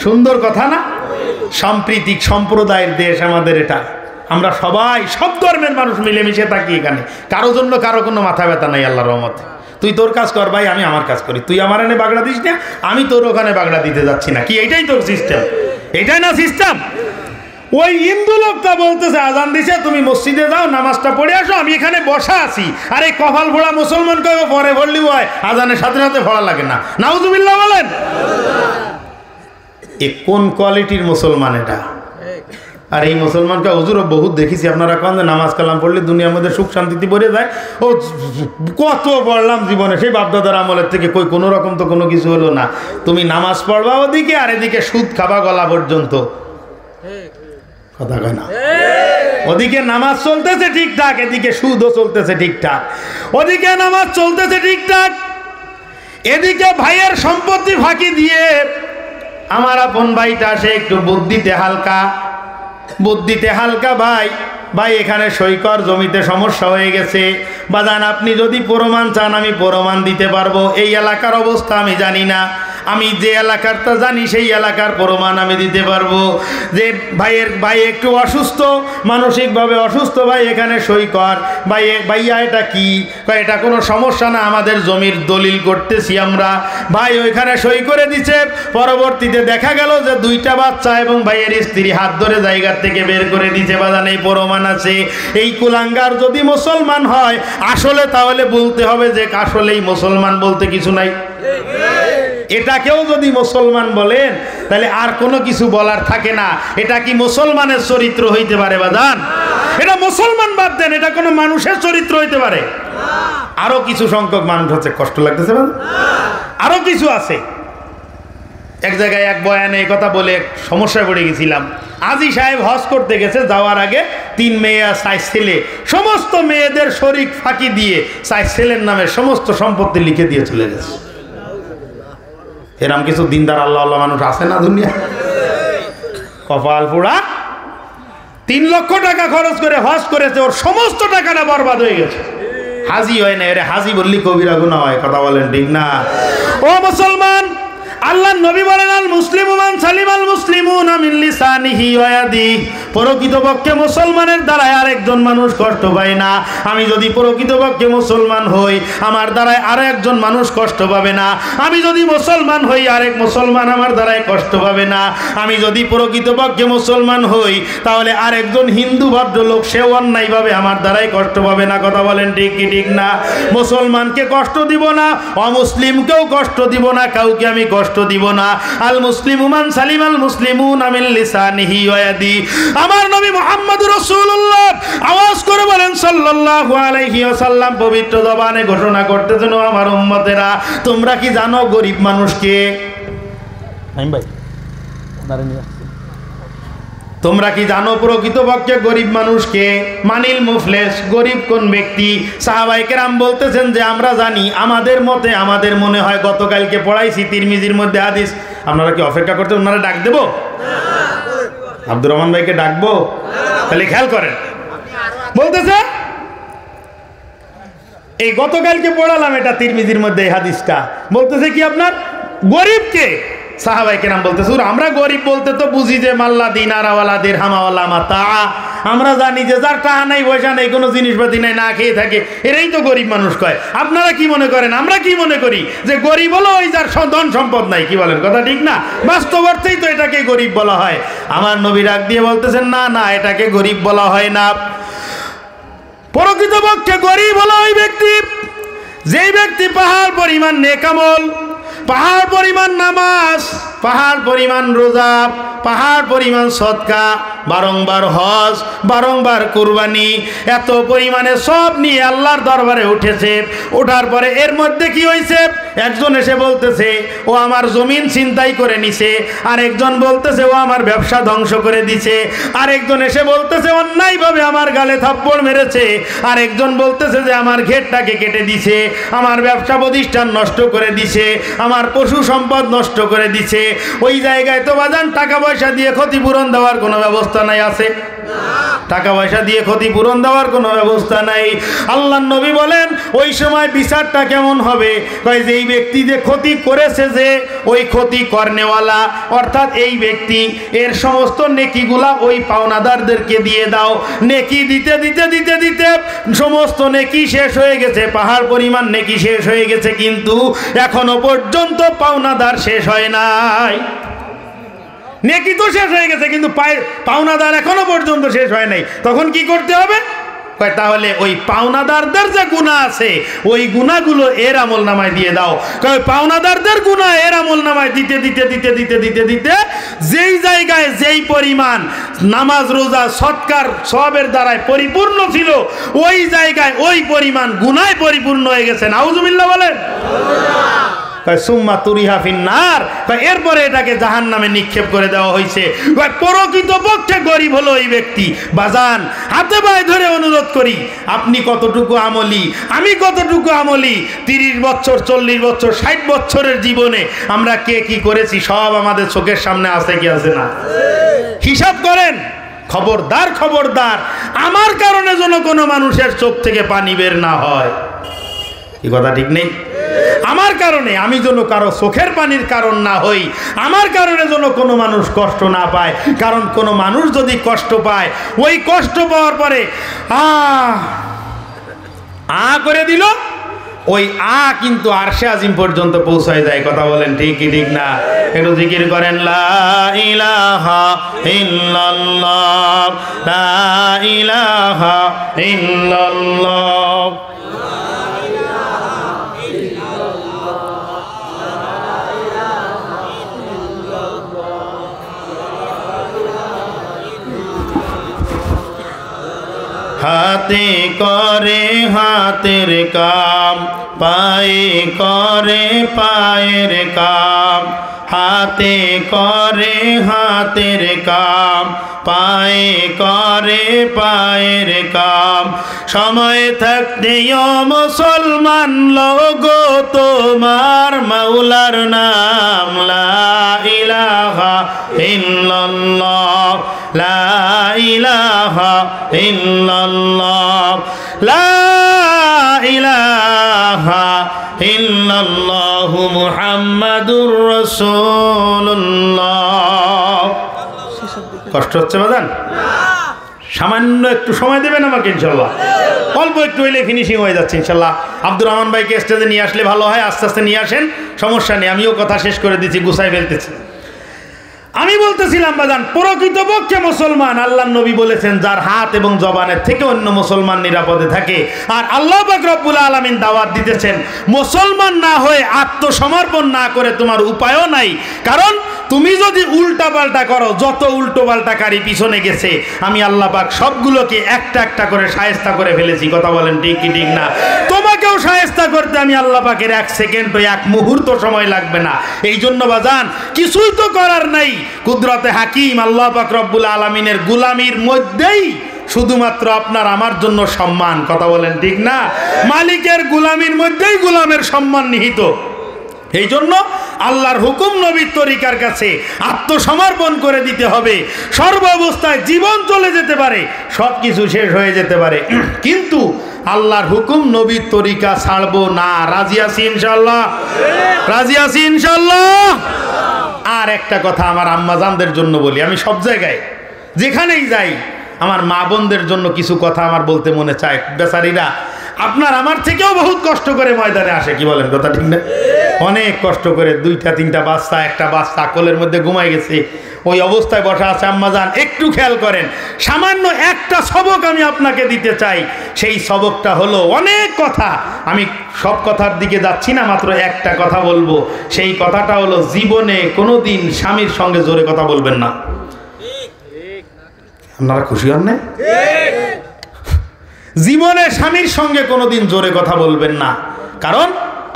[SPEAKER 2] সুন্দর কথা না? সাম্প্রতিক সম্প্রদায়ের দেশ আমাদের এটা। আমরা সবাই সব ধর্মের মানুষ মিলেমিশে থাকি এখানে, কারো জন্য কারো কোনো মাথা ব্যথা নাই আল্লাহর রহমতে। তুই তোর কাজ কর ভাই, আমি আমার কাজ করি, তুই আমার এনে বাগড়া দিস না, আমি তোর ওখানে বাগড়া দিতে যাচ্ছি না। কি এইটাই তোর সিস্টেম? এটাই না সিস্টেম? ওই হিন্দু লোকটা বলতেছে আজান দিছে, তুমি মসজিদে যাও, নামাজটা পড়ে আসো, আমি এখানে বসা আছি। আর এই কপাল ভোড়া মুসলমান কেউ পরে ভরলি হয়, আজানের সাথে সাথে ভরা লাগে না। নাউজুবিল্লাহ বলেন। এ কোন কোয়ালিটির মুসলমান এটা? আর এই মুসলমানকে হুজুরও বহুত দেখেছি, আপনারা কোন নামাজ কালাম পড়লে দুনিয়ার মধ্যে সুখ শান্তিতে পড়ে যায়। ও কত পড়লাম জীবনে, সেই বাপদাদার আমলের থেকে কই কোনো রকম তো কোনো কিছু হলো না। তুমি নামাজ পড়বা ওদিকে, আর এদিকে সুদ খাবা গলা পর্যন্ত, কথা কয় না? ওদিকে নামাজ চলতেছে ঠিকঠাক, এদিকে সুদও চলতেছে ঠিকঠাক। ওদিকে নামাজ চলতেছে ঠিকঠাক, এদিকে ভাইয়ের সম্পত্তি ফাঁকি দিয়ে আমার আপন ভাইটা সে একটু বুদ্ধিতে হালকা, ভাই এখানে সৈকর জমিতে সমস্যা হয়ে গেছে, বাজান আপনি যদি প্রমাণ চান আমি প্রমাণ দিতে পারবো। এই এলাকার অবস্থা আমি জানি না, আমি যে এলাকারটা জানি সেই এলাকার প্রমাণ আমি দিতে পারবো যে ভাই একটু অসুস্থ, মানসিকভাবে অসুস্থ, ভাই এখানে সই কর। ভাইয়া এটা কি? এটা কোনো সমস্যা না, আমাদের জমির দলিল করতেছি আমরা। ভাই ওইখানে সই করে দিছে। পরবর্তীতে দেখা গেল যে 2টা বাচ্চা এবং ভাইয়ের স্ত্রী হাত ধরে জায়গার থেকে বের করে দিছে। বাজান এই প্রমাণ আছে। এই কুলাঙ্গার যদি মুসলমান হয় আসলে, তাহলে বলতে হবে যে আসলেই মুসলমান বলতে কিছু নাই। এটাকেও যদি মুসলমান বলেন তাহলে আর কোনো কিছু বলার থাকে না। এটা কি মুসলমানের চরিত্র হইতে পারে বাজান? এটা মুসলমান বাদ দেন, এটা কোনো মানুষের চরিত্র হইতে পারে? আরো কিছু সংখ্যক মানুষ হচ্ছে, কষ্ট লাগতেছে বাজান? আরো কিছু আছে। এক জায়গায় এক বয়ানে এই কথা বলে সমস্যায় পড়ে গেছিলাম। আজি সাহেব হজ করতে গেছে, যাওয়ার আগে 3 মেয়ে আর 4 ছেলে, সমস্ত মেয়েদের শরীক ফাঁকি দিয়ে 4 ছেলের নামে সমস্ত সম্পত্তি লিখে দিয়ে চলে গেছে। এরম কিছু দিনদার আল্লাহ মানুষ আছে না দুনিয়া? কপাল পোড়া। 3 লক্ষ টাকা খরচ করে হজ করেছে, ওর সমস্ত টাকাটা বরবাদ হয়ে গেছে। হাজি হয় না, এর হাজি বললি কবিরা গুনাহ হয়, কথা বলেন ঠিক না? ও মুসলমান, আল্লাহ নবী বলেন আল মুসলিমু মান সালিমাল মুসলিমুনা মিন লিসানিহি ওয়া ইয়াদিহি। প্রকৃতপক্ষে মুসলমানের দ্বারাই আরেকজন মানুষ কষ্ট পায় না। আমি যদি প্রকৃতপক্ষে মুসলমান হই, আমার দ্বারাই আরেকজন মানুষ কষ্ট পাবে না। আমি যদি মুসলমান হই, আরেক মুসলমান আমার দ্বারাই কষ্ট পাবে না। আমি যদি প্রকৃতপক্ষে মুসলমান হই, তাহলে আরেকজন হিন্দু ভদ্রলোক সেও অন্যায়ভাবে আমার দ্বারাই কষ্ট পাবে না। কথা বলেন ঠিক কি ঠিক না? মুসলমানকে কষ্ট দিব না, অমুসলিমকেও কষ্ট দিব না, কাউকে আমি কষ্ট দিব না। আল মুসলিমু মান সালিমাল মুসলিমুনা মিন লিসানিহি ওয়া ইয়াদিহি। আমার নবী মুহাম্মদুর রাসূলুল্লাহ আওয়াজ করে বলেন সাল্লাল্লাহু আলাইহি ওয়াসাল্লাম, পবিত্র জবানে ঘোষণা করতেছেন, আমার উম্মতেরা তোমরা কি জানো গরিব মানুষকে? ভাই তোমরা কি জানো প্রকৃতপক্ষে গরিব মানুষকে? মানিল মুফলেস, গরিব কোন ব্যক্তি? সাহাবায়ে কেরাম বলতেছেন যে আমরা জানি, আমাদের মতে, আমাদের মনে হয়, গতকালকে পড়াইছি তিরমিজির মধ্যে হাদিস। আপনারা কি অপেক্ষা করতে ওনারা ডাক দেব? আব্দুর রহমান ভাইকে ডাকবো? তাহলে খেয়াল করেন, বলতেছে এই গতকালকে পড়ালাম এটা তিরমিজির মধ্যে এই হাদিসটা, বলতেছে কি আপনার গরিবকে? সাহাবায়ে কেরাম বলতেছে আমরা গরিব বলতে তো বুঝি যে মাল্লা দিনারাওয়ালা দিরহামাওয়ালা মাতা। আমরা জানি যে যার টাকা নাই, পয়সা নেই, কোনো জিনিসপাতি নাই, না খেয়ে থাকে, এরাই তো গরিব মানুষ কয়। আপনারা কি মনে করেন? আমরা কি মনে করি যে গরিব হলো ওই যার ধন সম্পদ নাই? কি বলেন? কথা ঠিক না? বাস্তব অর্থেই তো এটাকে গরিব বলা হয়। আমার নবী ডাক দিয়ে বলতেছেন না না, এটাকে গরিব বলা হয় না। প্রকৃতপক্ষে গরিব হলো ওই ব্যক্তি, যেই ব্যক্তি পাহাড় পরিমাণ নেক আমল, পাহাড় পরিমাণ নামাজ, পাহাড় পরিমাণ রোজা, পাহাড় পরিমাণ সদকা, বারংবার হজ, বারংবার কুরবানি, এত পরিমাণে সব নিয়ে আল্লাহর দরবারে উঠেছে। ওঠার পরে এর মধ্যে কি হয়েছে? একজন এসে বলতেছে ও আমার জমিন ছিনতাই করে নিছে, আরেকজন বলতেছে ও আমার ব্যবসা ধ্বংস করে দিছে, আরেকজন এসে বলতেছে অন্যায়ভাবে আমার গালে থাপ্পড় মেরেছে, আরেকজন বলতেছে যে আমার ঘেরটাকে কেটে দিছে, আমার ব্যবসা প্রতিষ্ঠান নষ্ট করে দিছে, আমার পশু সম্পদ নষ্ট করে দিছে। ওই জায়গায় তো বাজান টাকা পয়সা দিয়ে ক্ষতিপূরণ দেওয়ার কোনো ব্যবস্থা নাই? আছে? টাকা পয়সা দিয়ে ক্ষতিপূরণ দেওয়ার কোনো ব্যবস্থা নাই। আল্লাহর নবী বলেন ওই সময় বিচারটা কেমন হবে? কয় যে এই ব্যক্তি যে ক্ষতি করেছে, যে ওই ক্ষতি করনেওয়ালা, অর্থাৎ এই ব্যক্তি, এর সমস্ত নেকিগুলা ওই পাওনাদারদেরকে দিয়ে দাও। নেকি দিতে দিতে দিতে দিতে সমস্ত নেকি শেষ হয়ে গেছে, পাহাড় পরিমাণ নেকি শেষ হয়ে গেছে, কিন্তু এখনো পর্যন্ত পাওনাদার শেষ হয় নাই। নেকি তো শেষ হয়ে গেছে, কিন্তু পাওনাদার এখনো পর্যন্ত শেষ হয় নাই। তখন কি করতে হবে? কয় তাহলে ওই পাওনাদারদের যে গুনাহ আছে ওই গুনাহগুলো এর আমলনামায় দিয়ে দাও। কয় পাওনাদারদের গুনাহ এর আমলনামায় দিতে দিতে দিতে দিতে দিতে দিতে যেই জায়গায় যেই পরিমাণ নামাজ রোজা সৎকার সওয়াবের দ্বারায় পরিপূর্ণ ছিল ওই জায়গায় ওই পরিমাণ গুনাহে পরিপূর্ণ হয়ে গেছে। নাউজুবিল্লাহ বলেন। সুম্মা তুরিহা ফিন্নার, এরপরে এটাকে জাহান্নামে নিক্ষেপ করে দেওয়া হয়েছে। প্রকৃতপক্ষে গরিব হলো ওই ব্যক্তি। বাজান, হাতে পায়ে ধরে অনুরোধ করি, আপনি কতটুকু আমলি, আমি কতটুকু আমলি, 30 বছর 40 বছর 60 বছরের জীবনে আমরা কে কি করেছি সব আমাদের চোখের সামনে আছে কি আছে না? হিসাব করেন। খবরদার খবরদার, আমার কারণে যেন কোনো মানুষের চোখ থেকে পানি বের না হয়। এই কথা ঠিক নেই? আমার কারণে আমি যেন কারো চোখের পানির কারণ না হই, আমার কারণে যেন কোনো মানুষ কষ্ট না পায়। কারণ কোনো মানুষ যদি কষ্ট পায়, ওই কষ্ট পাওয়ার পরে করে দিল, ওই কিন্তু আরশে আজিম পর্যন্ত পৌঁছায় যায়। কথা বলেন ঠিক কি ঠিক না? একটু জিকির করেন, লা ইলাহা ইল্লাল্লাহ, লা ইলাহা ইল্লাল্লাহ। হাতে করে হাতের কাম, পায়ে করে পায়ের কাম, হাতে করে হাতের কাম, পায়ে করে পায়ের কাম। সময় থাকতে মুসলমান লোগো তোমার মাওলার নাম, লা ইলাহা ইল্লাল্লাহ, লা ইলাহা ইল্লাল্লাহ, লা ইলাহা ইল্লাল্লাহু মুহাম্মাদুর রাসূলুল্লাহ। কষ্ট হচ্ছে বাজান? সামান্য একটু সময় দেবেন আমাকে ইনশাল্লাহ। অল্প একটু হইলে ফিনিশিং হয়ে যাচ্ছে ইনশাল্লাহ। আব্দুর রহমান ভাইকে স্টেজে নিয়ে আসলে ভালো হয়, আস্তে আস্তে নিয়ে আসেন, সমস্যা নেই। আমিও কথা শেষ করে দিচ্ছি, গুছাই ফেলতেছি। আমি বলতেছিলাম বাজান, প্রকৃতপক্ষে মুসলমান, আল্লাহ নবী বলেছেন যার হাত এবং জবানের থেকে অন্য মুসলমান নিরাপদে থাকে। আর আল্লাহ পাক রব্বুল আলামিন দাওয়াত দিতেছেন, মুসলমান না হয়ে আত্মসমর্পণ না করে তোমার উপায়ও নাই। কারণ তুমি যদি উল্টা পাল্টা করো, যত উল্টো পাল্টাকারী পিছনে গেছে আমি আল্লাহ পাক সবগুলোকে একটা একটা করে শায়েস্তা করে ফেলেছি। কথা বলেন ঠিক কি ঠিক না? তোমাকেও শায়েস্তা করতে আমি আল্লাহ পাকের 1 সেকেন্ড 1 মুহূর্ত সময় লাগবে না। এই জন্য বাজান, কিছুই তো করার নাই। কুদরতে হাকিম আল্লাহ পাক রব্বুল আলামিনের গুলামির মধ্যেই শুধুমাত্র আপনার আমার জন্য সম্মান। কথা বলেন ঠিক না? মালিকের গুলামির মধ্যেই গুলামের সম্মান নিহিত। এই জন্য আল্লাহর হুকুম নবীর তরিকার কাছে আত্মসমর্পণ করে দিতে হবে। সর্ব অবস্থায় জীবন চলে যেতে পারে, সব কিছু শেষ হয়ে যেতে পারে, কিন্তু আল্লাহর হুকুম নবীর তরিকা ছাড়বো না। রাজি আছি ইনশাল্লাহ? রাজি আছি ইনশাল্লাহ? আর একটা কথা আমার আম্মাজানদের জন্য বলি, আমি সব জায়গায় যেখানেই যাই আমার মা বোনদের জন্য কিছু কথা আমার বলতে মনে চায়। বেচারিরা আপনার আমার থেকেও বহুত কষ্ট করে ময়দানে আসে। কি বলেন? কথা ঠিক না? অনেক কষ্ট করে, 2টা 3টা বাচ্চা, একটা বাচ্চা কোলের মধ্যে ঘুমাই গেছে, ওই অবস্থায় বসা আছে। আম্মাজান একটু খেয়াল করেন, সামান্য একটা সবক আমি আপনাকে দিতে চাই। সেই সবকটা হলো, অনেক কথা, আমি সব কথার দিকে যাচ্ছি না, মাত্র একটা কথা বলবো। সেই কথাটা হলো, জীবনে কোনোদিন স্বামীর সঙ্গে জোরে কথা বলবেন না। আপনারা খুশি হন না? জীবনে স্বামীর সঙ্গে কোনোদিন জোরে কথা বলবেন না। কারণ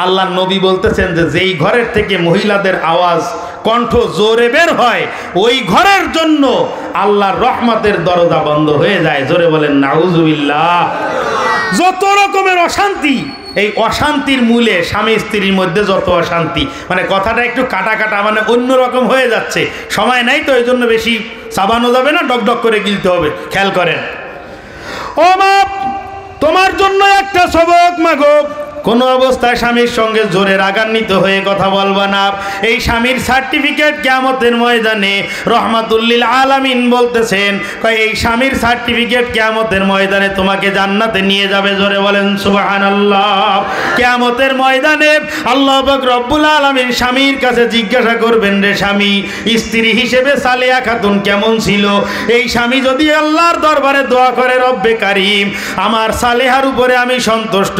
[SPEAKER 2] আল্লাহ নবী বলতেছেন যে যেই ঘরের থেকে মহিলাদের আওয়াজ কণ্ঠ জোরে বের হয়, ওই ঘরের জন্য আল্লাহর রহমতের দরজা বন্ধ হয়ে যায়। জোরে বলেন নাউজুবিল্লাহ। যত রকমের অশান্তি, এই অশান্তির মূলে স্বামী স্ত্রীর মধ্যে যত অশান্তি, মানে কথাটা একটু কাটা কাটা, মানে অন্যরকম হয়ে যাচ্ছে। সময় নাই তো, এই জন্য বেশি চাবানো যাবে না, ডক ডক করে গিলতে হবে। খেয়াল করেন, ও মা, তোমার জন্য একটা সবক মাগো। কোনো অবস্থায় স্বামীর সঙ্গে জোরে রাগান্বিত হয়ে কথা বলবা না। এই স্বামীর সার্টিফিকেট কিয়ামতের ময়দানে রহমাতুল্লিল আলামিন বলতেছেন, এই স্বামীর সার্টিফিকেট কিয়ামতের ময়দানে তোমাকে জান্নাতে নিয়ে যাবে। জোরে বলেন সুবহানাল্লাহ। কিয়ামতের ময়দানে আল্লাহ পাক রব্বুল আলামিন স্বামীর কাছে জিজ্ঞাসা করবেন, রে স্বামী, স্ত্রী হিসেবে সালেহা খাতুন কেমন ছিল? এই স্বামী যদি আল্লাহর দরবারে দোয়া করে, রব্বে কারীম, আমার সালেহার উপরে আমি সন্তুষ্ট,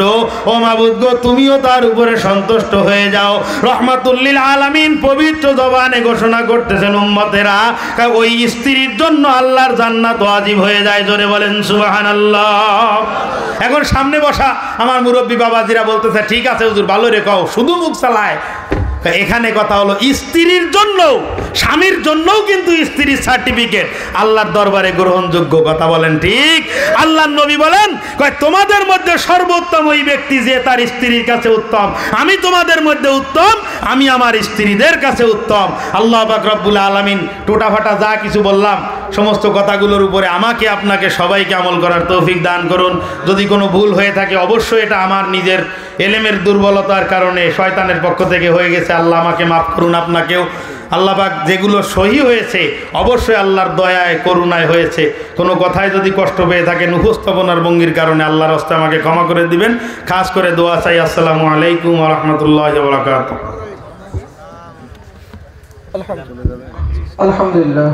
[SPEAKER 2] ও মাবুদ গো তুমিও তার উপরে সন্তুষ্ট হয়ে যাও। রহমাতুল্লিল আলামিন পবিত্র জবানে ঘোষণা করতেছেন, উম্মতেরা, ওই স্ত্রীর জন্য আল্লাহর জান্নাত ওয়াজিব হয়ে যায়। জোরে বলেন সুবহানাল্লাহ। এখন সামনে বসা আমার মুরব্বী বাবাজিরা বলতেছে, ঠিক আছে হুজুর, ভালো রে কও, শুধু মুখ চালায়। এখানে কথা হলো স্ত্রীর জন্য, স্বামীর জন্যও কিন্তু স্ত্রীর সার্টিফিকেট আল্লাহর দরবারে গ্রহণযোগ্য। কথা বলেন ঠিক? আল্লাহর নবী বলেন, তোমাদের মধ্যে সর্বোত্তম ওই ব্যক্তি যে তার স্ত্রীর কাছে উত্তম। আমি তোমাদের মধ্যে উত্তম, আমি আমার স্ত্রীদের কাছে উত্তম। আল্লাহ পাক রব্বুল আলামিন টোটাফাটা যা কিছু বললাম সমস্ত কথাগুলোর উপরে আমাকে আপনাকে সবাইকে আমল করার তৌফিক দান করুন। যদি কোনো ভুল হয়ে থাকে অবশ্যই এটা আমার নিজের এলেমের দুর্বলতার কারণে শয়তানের পক্ষ থেকে হয়ে গেছে। আল্লাহ আমাকে মাফ করুন, আপনাকেও। আল্লাহ পাক যেগুলো সহি হয়েছে অবশ্যই আল্লাহর দয়ায় করুণায় হয়েছে। কোনো কথায় যদি কষ্ট পেয়ে থাকেন উপস্থাপনার ভঙ্গির কারণে আল্লাহর হস্তে আমাকে ক্ষমা করে দিবেন। খাস করে দোয়া চাই। আসসালামু আলাইকুম ওয়া রাহমাতুল্লাহি ওয়া বারাকাতুহু।
[SPEAKER 1] আলহামদুলিল্লাহ।